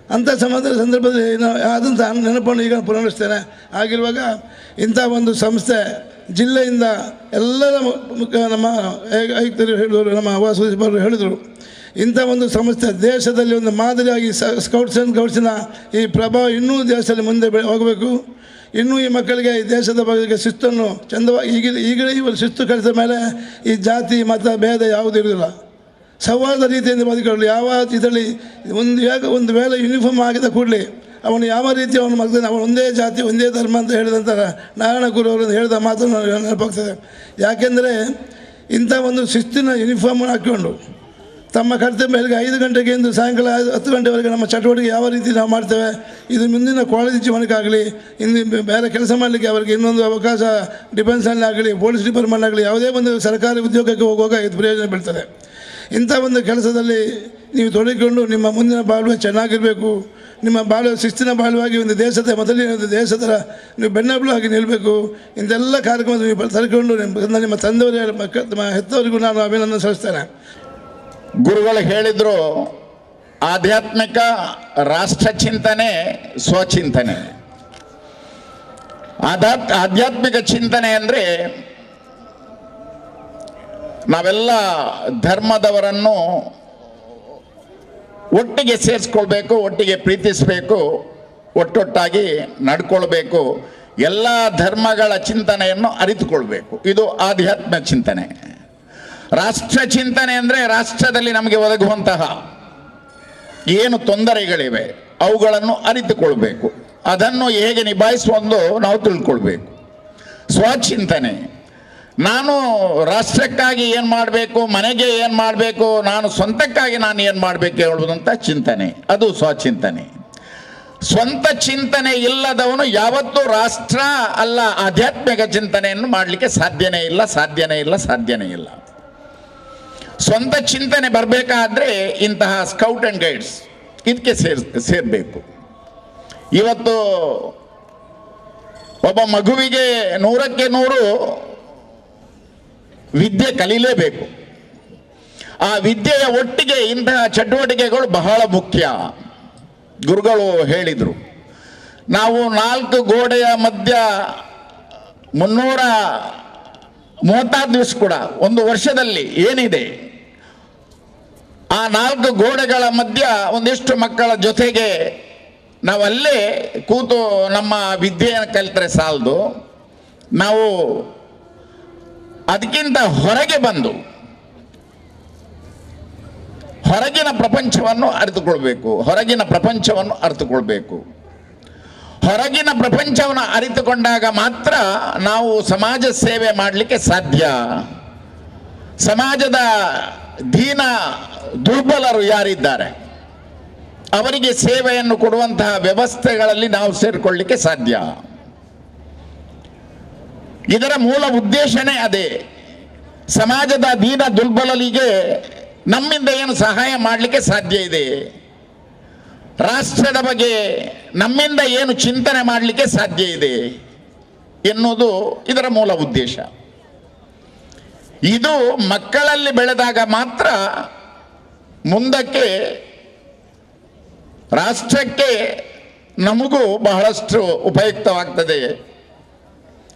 ಅಂಥ ಸಂದರ್ಭದಲ್ಲಿ ಆದಂಥ ನೆನಪನ್ನು ಈಗ ಪುನರುಳಿಸ್ತೇನೆ. ಆಗಿರುವಾಗ ಇಂಥ ಒಂದು ಸಂಸ್ಥೆ ಜಿಲ್ಲೆಯಿಂದ ಎಲ್ಲರ ನಮ್ಮ ಆಯುಕ್ತರು ಹೇಳಿದರು, ನಮ್ಮ ವಾಸುದೇವರು ಹೇಳಿದರು, ಇಂಥ ಒಂದು ಸಂಸ್ಥೆ ದೇಶದಲ್ಲಿ ಒಂದು ಮಾದರಿಯಾಗಿ ಸ್ಕೌಟ್ಸ್ ಆ್ಯಂಡ್ ಗೌಡ್ಸಿನ ಈ ಪ್ರಭಾವ ಇನ್ನೂ ದೇಶದಲ್ಲಿ ಮುಂದೆ ಹೋಗಬೇಕು. ಇನ್ನೂ ಈ ಮಕ್ಕಳಿಗೆ ಈ ದೇಶದ ಬಗ್ಗೆ ಶಿಸ್ತನ್ನು ಚಂದವಾಗಿ ಈಗಲೇ ಇವರು ಶಿಸ್ತು ಕಲಿಸಿದ ಮೇಲೆ ಈ ಜಾತಿ ಮತ ಭೇದ ಯಾವುದೂ ಇರುವುದಿಲ್ಲ. ಸೌಹಾರ್ದ ರೀತಿಯಿಂದ ಬದುಕಲು ಯಾವ ಇದರಲ್ಲಿ ಒಂದು ವೇಳೆ ಯೂನಿಫಾರ್ಮ್ ಆಗಿದ ಕೂಡಲೇ ಅವನು ಯಾವ ರೀತಿ ಅವನು ಮಗನ ಅವನು ಒಂದೇ ಜಾತಿ ಒಂದೇ ಧರ್ಮ ಅಂತ ಹೇಳಿದಂಥ ನಾರಾಯಣ ಗುರು ಅವರನ್ನು ಹೇಳಿದ ಮಾತನ್ನು ನೆನಪಾಗ್ತದೆ. ಯಾಕೆಂದರೆ ಇಂಥ ಒಂದು ಶಿಸ್ತಿನ ಯೂನಿಫಾರ್ಮನ್ನು ಹಾಕಿಕೊಂಡು ತಮ್ಮ ಕರ್ತವ್ಯ ಬೆಳಗ್ಗೆ 5 ಗಂಟೆಗೆ ಇಂದು ಸಾಯಂಕಾಲ 10 ಗಂಟೆವರೆಗೆ ನಮ್ಮ ಚಟುವಟಿಕೆ ಯಾವ ರೀತಿ ನಾವು ಮಾಡ್ತೇವೆ, ಇದು ಮುಂದಿನ ಕಾಲೇಜ್ ಜೀವನಕ್ಕಾಗಲಿ, ಇನ್ನು ಬೇರೆ ಕೆಲಸ ಮಾಡಲಿಕ್ಕೆ ಅವರಿಗೆ ಇನ್ನೊಂದು ಅವಕಾಶ ಡಿಫೆನ್ಸಲ್ಲಿ ಆಗಲಿ, ಪೊಲೀಸ್ ಡಿಪಾರ್ಟ್ಮೆಂಟ್ ಆಗಲಿ, ಯಾವುದೇ ಒಂದು ಸರ್ಕಾರಿ ಉದ್ಯೋಗಕ್ಕೆ ಹೋಗುವಾಗ ಇದು ಪ್ರಯೋಜನ ಬೀಳ್ತದೆ. ಇಂಥ ಒಂದು ಕೆಲಸದಲ್ಲಿ ನೀವು ತೊಡಗಿಕೊಂಡು ನಿಮ್ಮ ಮುಂದಿನ ಬಾಳ್ವೆ ಚೆನ್ನಾಗಿರಬೇಕು. ನಿಮ್ಮ ಬಾಳ್ವೆ ಶಿಸ್ತಿನ ಬಾಳ್ವಾಗಿ ಒಂದು ದೇಶದ ಮೊದಲಿನ ಒಂದು ದೇಶದ ನೀವು ಬೆನ್ನೆಲುಬು ಆಗಿ ನಿಲ್ಲಬೇಕು. ಇಂಥೆಲ್ಲ ಕಾರ್ಯಕ್ರಮ ನೀವು ತರ್ಕೊಂಡು ನಿಮ್ಮ ತಂದೆಯವರ ನಿಮ್ಮ ಹೆತ್ತವರಿಗೂ ನಾನು ಅಭಿನಂದನೆ ಸಲ್ಲಿಸ್ತೇನೆ. ಗುರುಗಳು ಹೇಳಿದರು, ಆಧ್ಯಾತ್ಮಿಕ ರಾಷ್ಟ್ರ ಚಿಂತನೆ ಸ್ವಚಿಂತನೆ. ಆಧ್ಯಾತ್ಮಿಕ ಚಿಂತನೆ ಅಂದರೆ ನಾವೆಲ್ಲ ಧರ್ಮದವರನ್ನು ಒಟ್ಟಿಗೆ ಸೇರಿಸ್ಕೊಳ್ಬೇಕು, ಒಟ್ಟಿಗೆ ಪ್ರೀತಿಸಬೇಕು, ಒಟ್ಟೊಟ್ಟಾಗಿ ನಡ್ಕೊಳ್ಬೇಕು. ಎಲ್ಲ ಧರ್ಮಗಳ ಚಿಂತನೆಯನ್ನು ಅರಿತುಕೊಳ್ಬೇಕು. ಇದು ಆಧ್ಯಾತ್ಮ ಚಿಂತನೆ. ರಾಷ್ಟ್ರ ಚಿಂತನೆ ಅಂದರೆ ರಾಷ್ಟ್ರದಲ್ಲಿ ನಮಗೆ ಒದಗುವಂತಹ ಏನು ತೊಂದರೆಗಳಿವೆ ಅವುಗಳನ್ನು ಅರಿತುಕೊಳ್ಬೇಕು, ಅದನ್ನು ಹೇಗೆ ನಿಭಾಯಿಸುವುದು ನಾವು ತಿಳ್ಕೊಳ್ಬೇಕು. ಸ್ವಚಿಂತನೆ, ನಾನು ರಾಷ್ಟ್ರಕ್ಕಾಗಿ ಏನು ಮಾಡಬೇಕು, ಮನೆಗೆ ಏನು ಮಾಡಬೇಕು, ನಾನು ಸ್ವಂತಕ್ಕಾಗಿ ನಾನು ಏನು ಮಾಡಬೇಕು ಹೇಳುವುದಂಥ ಚಿಂತನೆ, ಅದು ಸ್ವಚಿಂತನೆ. ಸ್ವಂತ ಚಿಂತನೆ ಇಲ್ಲದವನು ಯಾವತ್ತೂ ರಾಷ್ಟ್ರ ಅಲ್ಲ ಆಧ್ಯಾತ್ಮಿಕ ಚಿಂತನೆಯನ್ನು ಮಾಡಲಿಕ್ಕೆ ಸಾಧ್ಯನೇ ಇಲ್ಲ. ಸ್ವಂತ ಚಿಂತನೆ ಬರಬೇಕಾದ್ರೆ ಇಂತಹ ಸ್ಕೌಟ್ ಆ್ಯಂಡ್ ಗೈಡ್ಸ್ ಇದಕ್ಕೆ ಸೇರಬೇಕು. ಇವತ್ತು ಒಬ್ಬ ಮಗುವಿಗೆ 100ಕ್ಕೆ 100 ವಿದ್ಯೆ ಕಲೀಲೇಬೇಕು. ಆ ವಿದ್ಯೆಯ ಒಟ್ಟಿಗೆ ಇಂತಹ ಚಟುವಟಿಕೆಗಳು ಬಹಳ ಮುಖ್ಯ. ಗುರುಗಳು ಹೇಳಿದರು, ನಾವು 4 ಗೋಡೆಯ ಮಧ್ಯ 336 ದಿವಸ ಕೂಡ ಒಂದು ವರ್ಷದಲ್ಲಿ ಏನಿದೆ ಆ 4 ಗೋಡೆಗಳ ಮಧ್ಯ ಒಂದಿಷ್ಟು ಮಕ್ಕಳ ಜೊತೆಗೆ ನಾವಲ್ಲೇ ಕೂತು ನಮ್ಮ ವಿದ್ಯೆಯನ್ನು ಕಲಿತರೆ ಸಾಲದು, ನಾವು ಅದಕ್ಕಿಂತ ಹೊರಗೆ ಬಂದು ಹೊರಗಿನ ಪ್ರಪಂಚವನ್ನು ಅರಿತುಕೊಳ್ಬೇಕು. ಹೊರಗಿನ ಪ್ರಪಂಚವನ್ನು ಅರಿತುಕೊಂಡಾಗ ಮಾತ್ರ ನಾವು ಸಮಾಜ ಸೇವೆ ಮಾಡಲಿಕ್ಕೆ ಸಾಧ್ಯ. ಸಮಾಜದ ದೀನ ದುರ್ಬಲರು ಯಾರಿದ್ದಾರೆ ಅವರಿಗೆ ಸೇವೆಯನ್ನು ಕೊಡುವಂತಹ ವ್ಯವಸ್ಥೆಗಳಲ್ಲಿ ನಾವು ಸೇರಿಕೊಳ್ಳಲಿಕ್ಕೆ ಸಾಧ್ಯ. ಇದರ ಮೂಲ ಉದ್ದೇಶನೇ ಅದೇ. ಸಮಾಜದ ದೀನ ದುರ್ಬಲರಿಗೆ ನಮ್ಮಿಂದ ಏನು ಸಹಾಯ ಮಾಡಲಿಕ್ಕೆ ಸಾಧ್ಯ ಇದೆ, ರಾಷ್ಟ್ರದ ಬಗ್ಗೆ ನಮ್ಮಿಂದ ಏನು ಚಿಂತನೆ ಮಾಡಲಿಕ್ಕೆ ಸಾಧ್ಯ ಇದೆ ಎನ್ನುವುದು ಇದರ ಮೂಲ ಉದ್ದೇಶ. ಇದು ಮಕ್ಕಳಲ್ಲಿ ಬೆಳೆದಾಗ ಮಾತ್ರ ಮುಂದಕ್ಕೆ ರಾಷ್ಟ್ರಕ್ಕೆ ನಮಗೂ ಬಹಳಷ್ಟು ಉಪಯುಕ್ತವಾಗ್ತದೆ.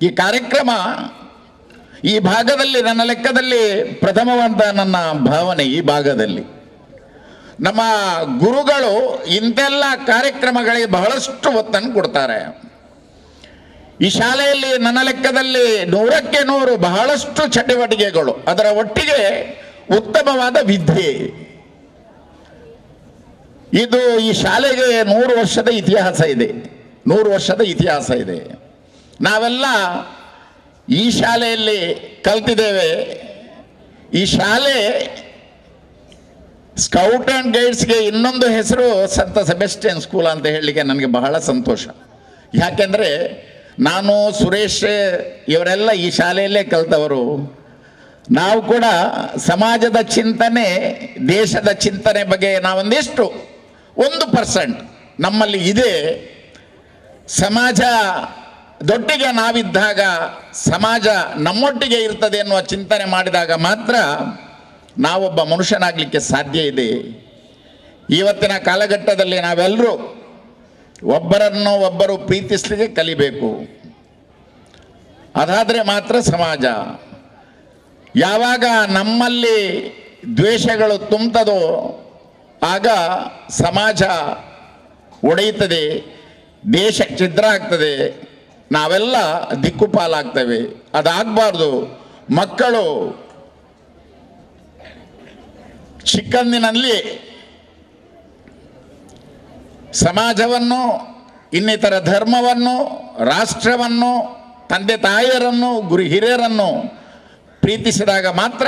ಈ ಕಾರ್ಯಕ್ರಮ ಈ ಭಾಗದಲ್ಲಿ ನನ್ನ ಲೆಕ್ಕದಲ್ಲಿ ಪ್ರಥಮವಂತ ನನ್ನ ಭಾವನೆ. ಈ ಭಾಗದಲ್ಲಿ ನಮ್ಮ ಗುರುಗಳು ಇಂತೆಲ್ಲ ಕಾರ್ಯಕ್ರಮಗಳಿಗೆ ಬಹಳಷ್ಟು ಒತ್ತನ್ನು ಕೊಡ್ತಾರೆ. ಈ ಶಾಲೆಯಲ್ಲಿ ನನ್ನ ಲೆಕ್ಕದಲ್ಲಿ 100ಕ್ಕೆ 100 ಬಹಳಷ್ಟು ಚಟುವಟಿಕೆಗಳು, ಅದರ ಒಟ್ಟಿಗೆ ಉತ್ತಮವಾದ ವಿದ್ಯೆ. ಇದು ಈ ಶಾಲೆಗೆ 100 ವರ್ಷದ ಇತಿಹಾಸ ಇದೆ. ನಾವೆಲ್ಲ ಈ ಶಾಲೆಯಲ್ಲಿ ಕಲ್ತಿದ್ದೇವೆ. ಈ ಶಾಲೆ ಸ್ಕೌಟ್ ಆ್ಯಂಡ್ ಗೈಡ್ಸ್ಗೆ ಇನ್ನೊಂದು ಹೆಸರು ಸಂತ ಸೆಬೆಸ್ಟಿಯನ್ ಸ್ಕೂಲ್ ಅಂತ ಹೇಳಲಿಕ್ಕೆ ನನಗೆ ಬಹಳ ಸಂತೋಷ. ಯಾಕೆಂದರೆ ನಾನು, ಸುರೇಶ್ ಇವರೆಲ್ಲ ಈ ಶಾಲೆಯಲ್ಲೇ ಕಲ್ತವರು. ನಾವು ಕೂಡ ಸಮಾಜದ ಚಿಂತನೆ, ದೇಶದ ಚಿಂತನೆ ಬಗ್ಗೆ ನಾವೊಂದಿಷ್ಟು 1% ನಮ್ಮಲ್ಲಿ ಇದೆ. ಸಮಾಜದೊಟ್ಟಿಗೆ ನಾವಿದ್ದಾಗ ಸಮಾಜ ನಮ್ಮೊಟ್ಟಿಗೆ ಇರ್ತದೆ ಎನ್ನುವ ಚಿಂತನೆ ಮಾಡಿದಾಗ ಮಾತ್ರ ನಾವೊಬ್ಬ ಮನುಷ್ಯನಾಗಲಿಕ್ಕೆ ಸಾಧ್ಯ ಇದೆ. ಇವತ್ತಿನ ಕಾಲಘಟ್ಟದಲ್ಲಿ ನಾವೆಲ್ಲರೂ ಒಬ್ಬರು ಪ್ರೀತಿಸಲಿಕ್ಕೆ ಕಲಿಬೇಕು. ಅದಾದರೆ ಮಾತ್ರ ಸಮಾಜ. ಯಾವಾಗ ನಮ್ಮಲ್ಲಿ ದ್ವೇಷಗಳು ತುಂಬುತ್ತದೋ ಆಗ ಸಮಾಜ ಒಡೆಯುತ್ತದೆ, ದೇಶ ಛಿದ್ರ ಆಗ್ತದೆ, ನಾವೆಲ್ಲ ದಿಕ್ಕುಪಾಲಾಗ್ತೇವೆ. ಅದಾಗಬಾರ್ದು. ಮಕ್ಕಳು ಚಿಕ್ಕಂದಿನಲ್ಲಿ ಸಮಾಜವನ್ನು, ಇನ್ನಿತರ ಧರ್ಮವನ್ನು, ರಾಷ್ಟ್ರವನ್ನು, ತಂದೆ ತಾಯಿಯರನ್ನು, ಗುರು ಹಿರಿಯರನ್ನು ಪ್ರೀತಿಸಿದಾಗ ಮಾತ್ರ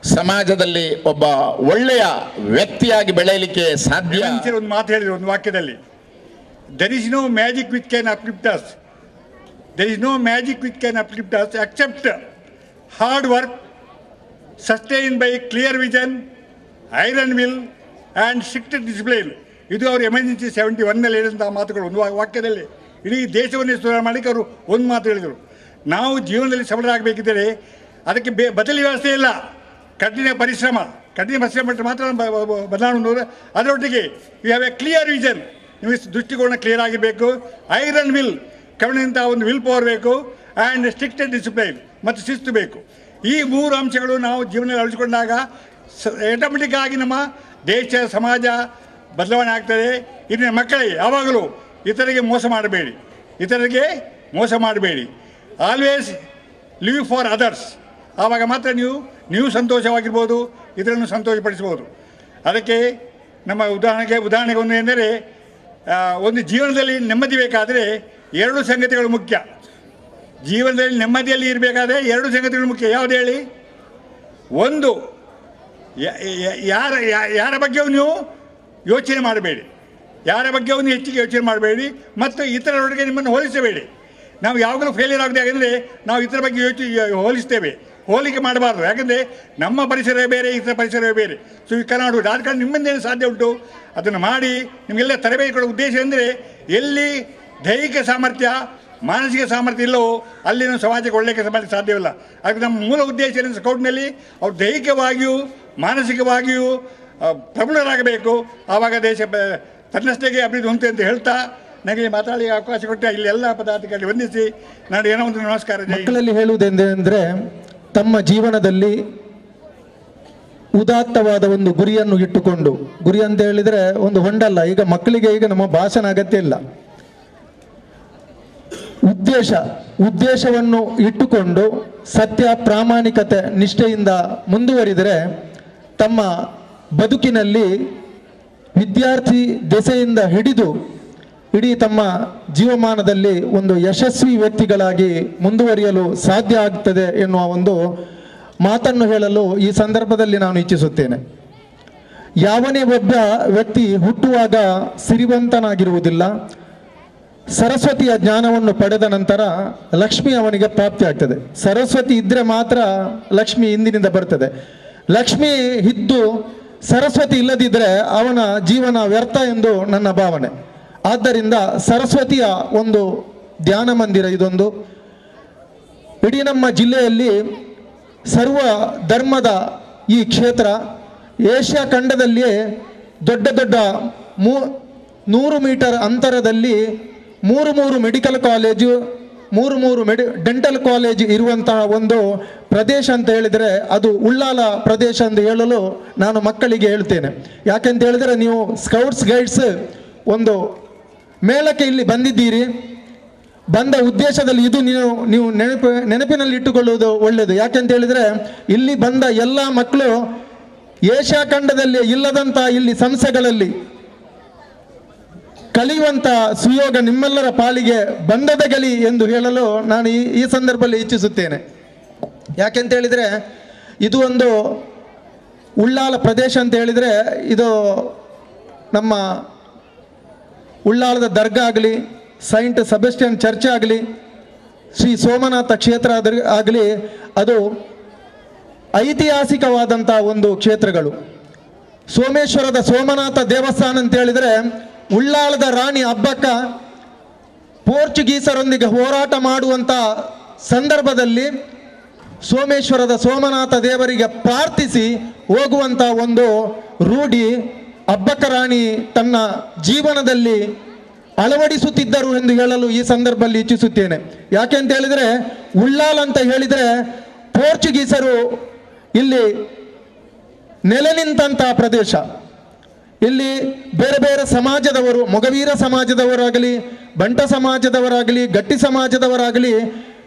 ಸಮಾಜದಲ್ಲಿ ಒಬ್ಬ ಒಳ್ಳೆಯ ವ್ಯಕ್ತಿಯಾಗಿ ಬೆಳೆಯಲಿಕ್ಕೆ ಸಾಧ್ಯ. ಒಂದು ಮಾತು ಹೇಳಿದ್ರು ಒಂದು ವಾಕ್ಯದಲ್ಲಿ, there is no magic which can uplift us. There is no magic which can uplift us except hard work sustained by clear vision, iron will and strict discipline. ಇದು ಅವರು ಎಮರ್ಜೆನ್ಸಿ 71ನಲ್ಲಿ ಹೇಳಿದಂತಹ ಮಾತುಗಳು. ಒಂದು ವಾಕ್ಯದಲ್ಲಿ ಇಡೀ ದೇಶವನ್ನೇ ಸುಧಾರಣೆ ಮಾಡಲಿಕ್ಕೆ ಅವರು ಒಂದು ಮಾತು ಹೇಳಿದರು. ನಾವು ಜೀವನದಲ್ಲಿ ಸಫಲರಾಗಬೇಕಿದ್ದರೆ ಅದಕ್ಕೆ ಬದಲಿ ವ್ಯವಸ್ಥೆ ಇಲ್ಲ, ಕಠಿಣ ಪರಿಶ್ರಮ ಬಿಟ್ಟರೆ ಮಾತ್ರ ಬದಲಾವಣೆ. ಅದರೊಟ್ಟಿಗೆ you have a clear vision, ನಿಮಗೆ ದೃಷ್ಟಿಕೋನ ಕ್ಲಿಯರ್ ಆಗಿರಬೇಕು. ಐರನ್ ವಿಲ್, ಕವಣಿಂಥ ಒಂದು ವಿಲ್ ಪವರ್ ಬೇಕು. ಆ್ಯಂಡ್ ಸ್ಟ್ರಿಕ್ಟ್ ಡಿಸಿಪ್ಲೈನ್, ಮತ್ತು ಶಿಸ್ತು ಬೇಕು. ಈ 3 ಅಂಶಗಳು ನಾವು ಜೀವನದಲ್ಲಿ ಅಳಿಸಿಕೊಂಡಾಗ ಆಟೋಮೆಟಿಕ್ ಆಗಿ ನಮ್ಮ ದೇಶ ಸಮಾಜ ಬದಲಾವಣೆ ಆಗ್ತದೆ. ಇನ್ನು ಮಕ್ಕಳಿಗೆ ಯಾವಾಗಲೂ ಇತರಿಗೆ ಮೋಸ ಮಾಡಬೇಡಿ. ಇತರರಿಗೆ ಮೋಸ ಮಾಡಬೇಡಿ. Always live for others. ಆವಾಗ ಮಾತ್ರ ನೀವು ಸಂತೋಷವಾಗಿರ್ಬೋದು, ಇತರನ್ನು ಸಂತೋಷಪಡಿಸ್ಬೋದು. ಅದಕ್ಕೆ ನಮ್ಮ ಉದಾಹರಣೆಗೆ ಒಂದು ಎಂದರೆ, ಒಂದು ಜೀವನದಲ್ಲಿ ನೆಮ್ಮದಿ ಬೇಕಾದರೆ 2 ಸಂಗತಿಗಳು ಮುಖ್ಯ. ಜೀವನದಲ್ಲಿ ನೆಮ್ಮದಿಯಲ್ಲಿ ಇರಬೇಕಾದ್ರೆ 2 ಸಂಗತಿಗಳು ಮುಖ್ಯ. ಯಾವುದು ಹೇಳಿ? ಒಂದು, ಯಾರ ಬಗ್ಗೆಯೂ ನೀವು ಯೋಚನೆ ಮಾಡಬೇಡಿ, ಯಾರ ಬಗ್ಗೆಯೂ ನೀವು ಹೆಚ್ಚಿಗೆ ಯೋಚನೆ ಮಾಡಬೇಡಿ, ಮತ್ತು ಇತರರೊಳಗೆ ನಿಮ್ಮನ್ನು ಹೋಲಿಸಬೇಡಿ. ನಾವು ಯಾವಾಗಲೂ ಫೇಲಿಯರ್ ಆಗದೆ ಯಾಕೆಂದರೆ ನಾವು ಇತರ ಬಗ್ಗೆ ಹೋಲಿಸ್ತೇವೆ. ಹೋಲಿಕೆ ಮಾಡಬಾರ್ದು, ಯಾಕಂದರೆ ನಮ್ಮ ಪರಿಸರವೇ ಬೇರೆ, ಇತರ ಪರಿಸರವೇ ಬೇರೆ. ಸೊ ಈ ಕನ್ನಡ ಆದ ಕಾರಣ ನಿಮ್ಮಿಂದೇನು ಸಾಧ್ಯ ಉಂಟು ಅದನ್ನು ಮಾಡಿ ನಿಮಗೆಲ್ಲ ತರಬೇತಿ ಕೊಡೋ ಉದ್ದೇಶ ಅಂದರೆ, ಎಲ್ಲಿ ದೈಹಿಕ ಸಾಮರ್ಥ್ಯ ಮಾನಸಿಕ ಸಾಮರ್ಥ್ಯ ಇಲ್ಲವೋ ಅಲ್ಲಿ ನಾವು ಸಮಾಜಕ್ಕೆ ಒಳ್ಳೆಯ ಕೆಲಸ ಮಾಡಲಿಕ್ಕೆ ಸಾಧ್ಯವಿಲ್ಲ. ಅದಕ್ಕೆ ನಮ್ಮ ಮೂಲ ಉದ್ದೇಶ ಏನು, ಸ್ಕೌಟ್ನಲ್ಲಿ ಅವ್ರು ದೈಹಿಕವಾಗಿಯೂ ಮಾನಸಿಕವಾಗಿಯೂ ಪ್ರಬಲರಾಗಬೇಕು. ಆವಾಗ ದೇಶ ತನ್ನಷ್ಟೇ ಅಭಿವೃದ್ಧಿ ಹೊಂದುತ್ತೆ ಅಂತ ಹೇಳ್ತಾ ನನಗೆ ಮಾತಾಡಿ ಅವಕಾಶ ಕೊಟ್ಟು ಇಲ್ಲಿ ಎಲ್ಲ ಪದಾಧಿಕಾರಿ ವಂದಿಸಿ ನಾನು ಏನೋ ಒಂದು ನಮಸ್ಕಾರ. ಮಕ್ಕಳಲ್ಲಿ ಹೇಳುವುದೆಂದರೆ, ತಮ್ಮ ಜೀವನದಲ್ಲಿ ಉದಾತ್ತವಾದ ಒಂದು ಗುರಿಯನ್ನು ಇಟ್ಟುಕೊಂಡು, ಗುರಿ ಅಂತ ಹೇಳಿದರೆ ಒಂದು ಹೊಂಡಲ್ಲ, ಈಗ ಮಕ್ಕಳಿಗೆ ಈಗ ನಮ್ಮ ಭಾಷಣ ಅಗತ್ಯ ಇಲ್ಲ, ಉದ್ದೇಶವನ್ನು ಇಟ್ಟುಕೊಂಡು ಸತ್ಯ ಪ್ರಾಮಾಣಿಕತೆ ನಿಷ್ಠೆಯಿಂದ ಮುಂದುವರಿದರೆ ತಮ್ಮ ಬದುಕಿನಲ್ಲಿ ವಿದ್ಯಾರ್ಥಿ ದೆಸೆಯಿಂದ ಹಿಡಿದು ಇಡೀ ತಮ್ಮ ಜೀವಮಾನದಲ್ಲಿ ಒಂದು ಯಶಸ್ವಿ ವ್ಯಕ್ತಿಗಳಾಗಿ ಮುಂದುವರಿಯಲು ಸಾಧ್ಯ ಆಗ್ತದೆ ಎನ್ನುವ ಒಂದು ಮಾತನ್ನು ಹೇಳಲು ಈ ಸಂದರ್ಭದಲ್ಲಿ ನಾನು ಇಚ್ಛಿಸುತ್ತೇನೆ. ಯಾವನೇ ಒಬ್ಬ ವ್ಯಕ್ತಿ ಹುಟ್ಟುವಾಗ ಸಿರಿವಂತನಾಗಿರುವುದಿಲ್ಲ. ಸರಸ್ವತಿಯ ಜ್ಞಾನವನ್ನು ಪಡೆದ ನಂತರ ಲಕ್ಷ್ಮಿ ಅವನಿಗೆ ಪ್ರಾಪ್ತಿ ಆಗ್ತದೆ. ಸರಸ್ವತಿ ಇದ್ದರೆ ಮಾತ್ರ ಲಕ್ಷ್ಮಿ ಹಿಂದಿನಿಂದ ಬರ್ತದೆ. ಲಕ್ಷ್ಮಿ ಇದ್ದು ಸರಸ್ವತಿ ಇಲ್ಲದಿದ್ದರೆ ಅವನ ಜೀವನ ವ್ಯರ್ಥ ಎಂದು ನನ್ನ ಭಾವನೆ. ಆದ್ದರಿಂದ ಸರಸ್ವತಿಯ ಒಂದು ಧ್ಯಾನ ಮಂದಿರ ಇದೊಂದು. ಇಡೀ ನಮ್ಮ ಜಿಲ್ಲೆಯಲ್ಲಿ ಸರ್ವ ಧರ್ಮದ ಈ ಕ್ಷೇತ್ರ ಏಷ್ಯಾ ಖಂಡದಲ್ಲಿಯೇ ದೊಡ್ಡ ದೊಡ್ಡ 100 ಮೀಟರ್ ಅಂತರದಲ್ಲಿ 3 ಮೆಡಿಕಲ್ ಕಾಲೇಜು, 3 ಡೆಂಟಲ್ ಕಾಲೇಜ್ ಇರುವಂತಹ ಒಂದು ಪ್ರದೇಶ ಅಂತ ಹೇಳಿದರೆ ಅದು ಉಳ್ಳಾಲ ಪ್ರದೇಶ ಎಂದು ಹೇಳಲು ನಾನು ಮಕ್ಕಳಿಗೆ ಹೇಳ್ತೇನೆ. ಯಾಕೆಂತ ಹೇಳಿದರೆ, ನೀವು ಸ್ಕೌಟ್ಸ್ ಗೈಡ್ಸ್ ಒಂದು ಮೇಳಕ್ಕೆ ಇಲ್ಲಿ ಬಂದಿದ್ದೀರಿ, ಬಂದ ಉದ್ದೇಶದಲ್ಲಿ ಇದು ನೀವು ನೆನಪಿನಲ್ಲಿ ಇಟ್ಟುಕೊಳ್ಳುವುದು ಒಳ್ಳೆಯದು. ಯಾಕೆಂತ ಹೇಳಿದರೆ, ಇಲ್ಲಿ ಬಂದ ಎಲ್ಲ ಮಕ್ಕಳು ಏಷ್ಯಾ ಖಂಡದಲ್ಲಿ ಇಲ್ಲದಂಥ ಇಲ್ಲಿ ಸಂಸ್ಥೆಗಳಲ್ಲಿ ಕಲಿಯುವಂಥ ಸುಯೋಗ ನಿಮ್ಮೆಲ್ಲರ ಪಾಲಿಗೆ ಬಂದದಗಲಿ ಎಂದು ಹೇಳಲು ನಾನು ಈ ಸಂದರ್ಭದಲ್ಲಿ ಇಚ್ಛಿಸುತ್ತೇನೆ. ಯಾಕೆಂತ ಹೇಳಿದರೆ, ಇದು ಒಂದು ಉಳ್ಳಾಲ ಪ್ರದೇಶ ಅಂತ ಹೇಳಿದರೆ, ಇದು ನಮ್ಮ ಉಳ್ಳಾಲದ ದರ್ಗಾ ಆಗಲಿ, ಸೈಂಟ್ ಸೆಬೆಸ್ಟಿಯನ್ ಚರ್ಚ್ ಆಗಲಿ, ಶ್ರೀ ಸೋಮನಾಥ ಕ್ಷೇತ್ರ ಆಗಲಿ, ಅದು ಐತಿಹಾಸಿಕವಾದಂಥ ಒಂದು ಕ್ಷೇತ್ರಗಳು. ಸೋಮೇಶ್ವರದ ಸೋಮನಾಥ ದೇವಸ್ಥಾನ ಅಂತ ಹೇಳಿದರೆ, ಉಳ್ಳಾಲದ ರಾಣಿ ಅಬ್ಬಕ್ಕ ಪೋರ್ಚುಗೀಸರೊಂದಿಗೆ ಹೋರಾಟ ಮಾಡುವಂಥ ಸಂದರ್ಭದಲ್ಲಿ ಸೋಮೇಶ್ವರದ ಸೋಮನಾಥ ದೇವರಿಗೆ ಪ್ರಾರ್ಥಿಸಿ ಹೋಗುವಂಥ ಒಂದು ರೂಢಿ ಅಬ್ಬಕ್ಕ ರಾಣಿ ತನ್ನ ಜೀವನದಲ್ಲಿ ಅಳವಡಿಸುತ್ತಿದ್ದರು ಎಂದು ಹೇಳಲು ಈ ಸಂದರ್ಭದಲ್ಲಿ ಇಚ್ಛಿಸುತ್ತೇನೆ. ಯಾಕೆ ಅಂತ ಹೇಳಿದರೆ, ಉಳ್ಳಾಲ ಅಂತ ಹೇಳಿದರೆ ಪೋರ್ಚುಗೀಸರು ಇಲ್ಲಿ ನೆಲೆ ನಿಂತಹ ಪ್ರದೇಶ. ಇಲ್ಲಿ ಬೇರೆ ಬೇರೆ ಸಮಾಜದವರು, ಮೊಗವೀರ ಸಮಾಜದವರಾಗಲಿ, ಬಂಟ ಸಮಾಜದವರಾಗಲಿ, ಗಟ್ಟಿ ಸಮಾಜದವರಾಗಲಿ,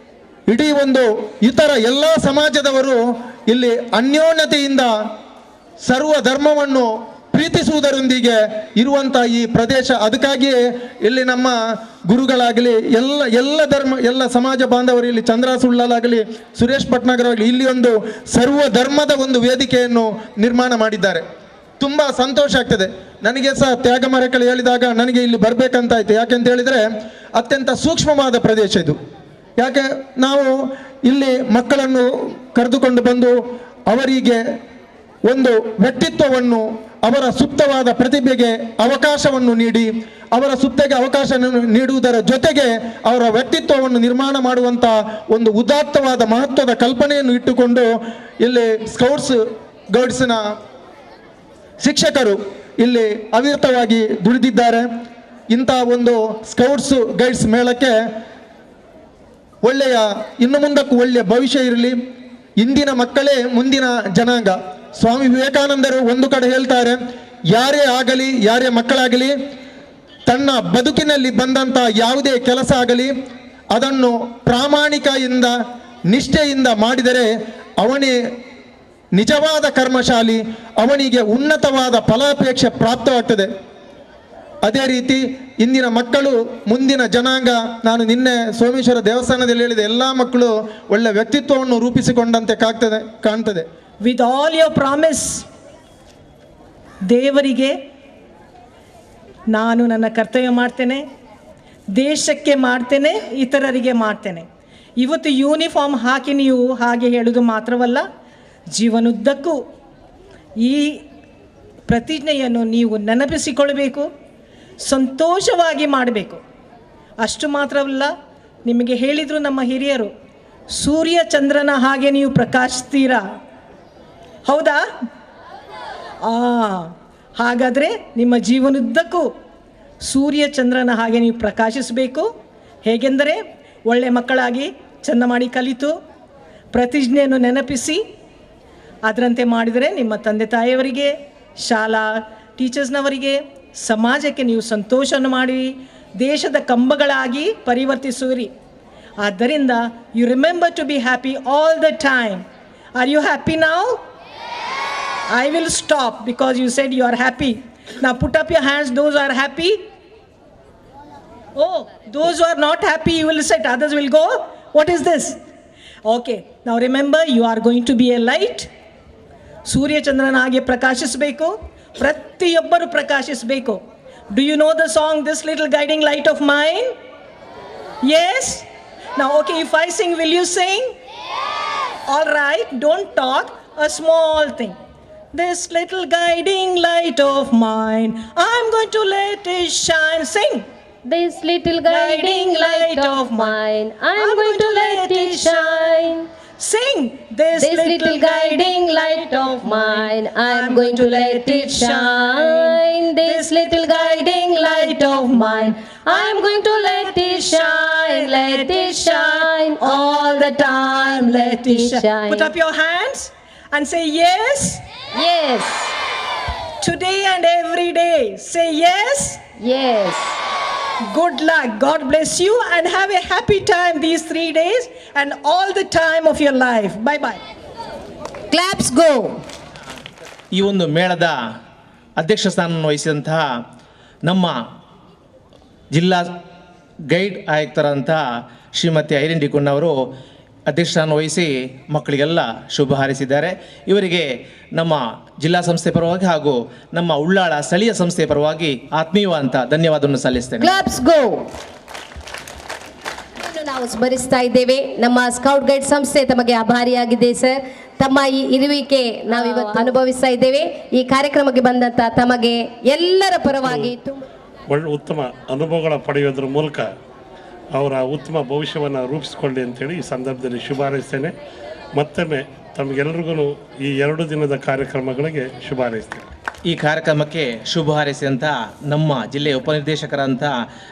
ಇಡೀ ಒಂದು ಇತರ ಎಲ್ಲ ಸಮಾಜದವರು ಇಲ್ಲಿ ಅನ್ಯೋನ್ಯತೆಯಿಂದ ಸರ್ವ ಧರ್ಮವನ್ನು ಪ್ರೀತಿಸುವುದರೊಂದಿಗೆ ಇರುವಂಥ ಈ ಪ್ರದೇಶ. ಅದಕ್ಕಾಗಿಯೇ ಇಲ್ಲಿ ನಮ್ಮ ಗುರುಗಳಾಗಲಿ, ಎಲ್ಲ ಧರ್ಮ ಎಲ್ಲ ಸಮಾಜ ಬಾಂಧವರು ಇಲ್ಲಿ ಚಂದ್ರಾಸ್ ಉಳ್ಳಾಲಾಗಲಿ, ಸುರೇಶ್ ಭಟ್ನಾಗರ್ ಆಗಲಿ, ಇಲ್ಲಿ ಒಂದು ಸರ್ವ ಧರ್ಮದ ಒಂದು ವೇದಿಕೆಯನ್ನು ನಿರ್ಮಾಣ ಮಾಡಿದ್ದಾರೆ. ತುಂಬ ಸಂತೋಷ ಆಗ್ತದೆ. ನನಗೆ ಸಹ ತ್ಯಾಗ ಮರಕಳಿ ಹೇಳಿದಾಗ ನನಗೆ ಇಲ್ಲಿ ಬರಬೇಕಂತಾಯ್ತು. ಯಾಕೆಂತ ಹೇಳಿದರೆ, ಅತ್ಯಂತ ಸೂಕ್ಷ್ಮವಾದ ಪ್ರದೇಶ ಇದು. ಯಾಕೆ ನಾವು ಇಲ್ಲಿ ಮಕ್ಕಳನ್ನು ಕರೆದುಕೊಂಡು ಬಂದು ಅವರಿಗೆ ಒಂದು ವ್ಯಕ್ತಿತ್ವವನ್ನು, ಅವರ ಸುಪ್ತವಾದ ಪ್ರತಿಭೆಗೆ ಅವಕಾಶವನ್ನು ನೀಡಿ, ಅವರ ಸುಪ್ತೆಗೆ ಅವಕಾಶ ನೀಡುವುದರ ಜೊತೆಗೆ ಅವರ ವ್ಯಕ್ತಿತ್ವವನ್ನು ನಿರ್ಮಾಣ ಮಾಡುವಂಥ ಒಂದು ಉದಾತ್ತವಾದ ಮಹತ್ವದ ಕಲ್ಪನೆಯನ್ನು ಇಟ್ಟುಕೊಂಡು ಇಲ್ಲಿ ಸ್ಕೌಟ್ಸ್ ಗೈಡ್ಸ್ನ ಶಿಕ್ಷಕರು ಇಲ್ಲಿ ಅವಿರತವಾಗಿ ದುಡಿದಿದ್ದಾರೆ. ಇಂಥ ಒಂದು ಸ್ಕೌಟ್ಸ್ ಗೈಡ್ಸ್ ಮೇಳಕ್ಕೆ ಇನ್ನು ಮುಂದಕ್ಕೂ ಒಳ್ಳೆಯ ಭವಿಷ್ಯ ಇರಲಿ. ಇಂದಿನ ಮಕ್ಕಳೇ ಮುಂದಿನ ಜನಾಂಗ. ಸ್ವಾಮಿ ವಿವೇಕಾನಂದರು ಒಂದು ಕಡೆ ಹೇಳ್ತಾರೆ, ಯಾರೇ ಆಗಲಿ, ಯಾರೇ ಮಕ್ಕಳಾಗಲಿ, ತನ್ನ ಬದುಕಿನಲ್ಲಿ ಬಂದಂಥ ಯಾವುದೇ ಕೆಲಸ ಆಗಲಿ ಅದನ್ನು ಪ್ರಾಮಾಣಿಕದಿಂದ ನಿಷ್ಠೆಯಿಂದ ಮಾಡಿದರೆ ಅವನೇ ನಿಜವಾದ ಕರ್ಮಶಾಲಿ, ಅವನಿಗೆ ಉನ್ನತವಾದ ಫಲಾಪೇಕ್ಷೆ ಪ್ರಾಪ್ತವಾಗ್ತದೆ. ಅದೇ ರೀತಿ ಇಂದಿನ ಮಕ್ಕಳು ಮುಂದಿನ ಜನಾಂಗ, ನಾನು ನಿನ್ನೆ ಸೋಮೇಶ್ವರ ದೇವಸ್ಥಾನದಲ್ಲಿ ಹೇಳಿದ ಎಲ್ಲ ಮಕ್ಕಳು ಒಳ್ಳೆ ವ್ಯಕ್ತಿತ್ವವನ್ನು ರೂಪಿಸಿಕೊಂಡಂತೆ ಕಾಣ್ತದೆ. ವಿತ್ ಆಲ್ ಯೋರ್ ಪ್ರಾಮಿಸ್, ದೇವರಿಗೆ ನಾನು ನನ್ನ ಕರ್ತವ್ಯ ಮಾಡ್ತೇನೆ, ದೇಶಕ್ಕೆ ಮಾಡ್ತೇನೆ, ಇತರರಿಗೆ ಮಾಡ್ತೇನೆ. ಇವತ್ತು ಯೂನಿಫಾರ್ಮ್ ಹಾಕಿ ನೀವು ಹಾಗೆ ಹೇಳೋದು ಮಾತ್ರವಲ್ಲ, ಜೀವನದುದ್ದಕ್ಕೂ ಈ ಪ್ರತಿಜ್ಞೆಯನ್ನು ನೀವು ನೆನಪಿಸಿಕೊಳ್ಳಬೇಕು, ಸಂತೋಷವಾಗಿ ಮಾಡಬೇಕು. ಅಷ್ಟು ಮಾತ್ರವಲ್ಲ, ನಿಮಗೆ ಹೇಳಿದರು ನಮ್ಮ ಹಿರಿಯರು, ಸೂರ್ಯ ಚಂದ್ರನ ಹಾಗೆ ನೀವು ಪ್ರಕಾಶಿಸ್ತೀರಾ, ಹೌದಾ? ಹಾಗಾದರೆ ನಿಮ್ಮ ಜೀವನದುದ್ದಕ್ಕೂ ಸೂರ್ಯ ಚಂದ್ರನ ಹಾಗೆ ನೀವು ಪ್ರಕಾಶಿಸಬೇಕು. ಹೇಗೆಂದರೆ ಒಳ್ಳೆಯ ಮಕ್ಕಳಾಗಿ ಚೆಂದ ಮಾಡಿ ಕಲಿತು ಪ್ರತಿಜ್ಞೆಯನ್ನು ನೆನಪಿಸಿ ಅದರಂತೆ ಮಾಡಿದರೆ ನಿಮ್ಮ ತಂದೆ ತಾಯಿಯವರಿಗೆ, ಶಾಲಾ ಟೀಚರ್ಸ್ನವರಿಗೆ, ಸಮಾಜಕ್ಕೆ ನೀವು ಸಂತೋಷವನ್ನು ಮಾಡಿ ದೇಶದ ಕಂಬಗಳಾಗಿ ಪರಿವರ್ತಿಸುವಿರಿ. ಆದ್ದರಿಂದ you remember to be happy all the time. Are you happy now? I will stop because you said you are happy. Now put up your hands, those who are happy. Oh, those who are not happy, you will sit, others will go. What is this? Okay, now remember, you are going to be a light. Surya Chandran aage prakashisbeku, prattiyobbaru prakashisbeku. Do you know the song, This Little Guiding Light of Mine? Yes? Now, okay, if I sing, will you sing? Yes. All right, don't talk, a small thing. This little guiding light of mine, I'm going to let it shine. Sing. This little guiding light of mine, I'm going to let it shine. Sing. This little guiding light of mine, I'm going to let it shine. This little guiding light of mine, I'm going to let it shine all the time, let it shine. Put up your hands and say yes. Yes. Today and every day, say yes. Yes. Good luck. God bless you and have a happy time these 3 days and all the time of your life. Bye bye. Claps go. ಈ ಒಂದು ಮೇಳದ ಅಧ್ಯಕ್ಷ ಸ್ಥಾನವನ್ನು ವಹಿಸಿದಂತಹ ನಮ್ಮ ಜಿಲ್ಲಾ guide ಆಯುಕ್ತರಂತಹ Shrimati Irene ಡಿಕುನ್ ಅವರು ಅಧ್ಯಕ್ಷಸ್ಥಾನ ವಹಿಸಿ ಮಕ್ಕಳಿಗೆಲ್ಲ ಶುಭ ಹಾರೈಸಿದ್ದಾರೆ. ಇವರಿಗೆ ನಮ್ಮ ಜಿಲ್ಲಾ ಸಂಸ್ಥೆ ಪರವಾಗಿ ಹಾಗೂ ನಮ್ಮ ಉಳ್ಳಾಳ ಸ್ಥಳೀಯ ಸಂಸ್ಥೆ ಪರವಾಗಿ ಆತ್ಮೀಯವಾದಂಥ ಧನ್ಯವಾದವನ್ನು ಸಲ್ಲಿಸ್ತೇನೆ. ಕ್ಲಾಪ್ಸ್ ಗೋ. ನಾವು ಸ್ಮರಿಸ್ತಾ ಇದ್ದೇವೆ. ನಮ್ಮ ಸ್ಕೌಟ್ ಗೈಡ್ ಸಂಸ್ಥೆ ತಮಗೆ ಆಭಾರಿಯಾಗಿದೆ ಸರ್. ತಮ್ಮ ಈ ಇರುವಿಕೆ ನಾವಿವತ್ತು ಅನುಭವಿಸ್ತಾ ಇದ್ದೇವೆ. ಈ ಕಾರ್ಯಕ್ರಮಕ್ಕೆ ಬಂದಂತ ತಮಗೆ ಎಲ್ಲರ ಪರವಾಗಿ ಉತ್ತಮ ಅನುಭವಗಳ ಪಡೆಯೋದ್ರ ಮೂಲಕ ಅವರ ಉತ್ತಮ ಭವಿಷ್ಯವನ್ನು ರೂಪಿಸಿಕೊಳ್ಳಿ ಅಂತೇಳಿ ಈ ಸಂದರ್ಭದಲ್ಲಿ ಶುಭ ಹಾರೈಸ್ತೇನೆ. ಮತ್ತೊಮ್ಮೆ ತಮಗೆಲ್ಲರಿಗೂ ಈ 2 ದಿನದ ಕಾರ್ಯಕ್ರಮಗಳಿಗೆ ಶುಭ ಹಾರೈಸ್ತೇನೆ. ಈ ಕಾರ್ಯಕ್ರಮಕ್ಕೆ ಶುಭ ಹಾರೈಸಿದಂಥ ನಮ್ಮ ಜಿಲ್ಲೆಯ ಉಪನಿರ್ದೇಶಕರಂಥ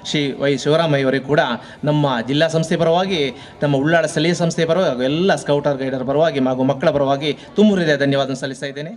ಶ್ರೀ ವೈ ಶಿವರಾಮಯ್ಯವರಿಗೆ ಕೂಡ ನಮ್ಮ ಜಿಲ್ಲಾ ಸಂಸ್ಥೆ ಪರವಾಗಿ, ನಮ್ಮ ಉಳ್ಳಾಳ ಸ್ಥಳೀಯ ಸಂಸ್ಥೆ ಪರವಾಗಿ, ಎಲ್ಲ ಸ್ಕೌಟರ್ ಗೈಡರ್ ಪರವಾಗಿ ಹಾಗೂ ಮಕ್ಕಳ ಪರವಾಗಿ ತುಂಬ ಹೃದಯ ಧನ್ಯವಾದ ಸಲ್ಲಿಸ್ತಾ ಇದ್ದೇನೆ.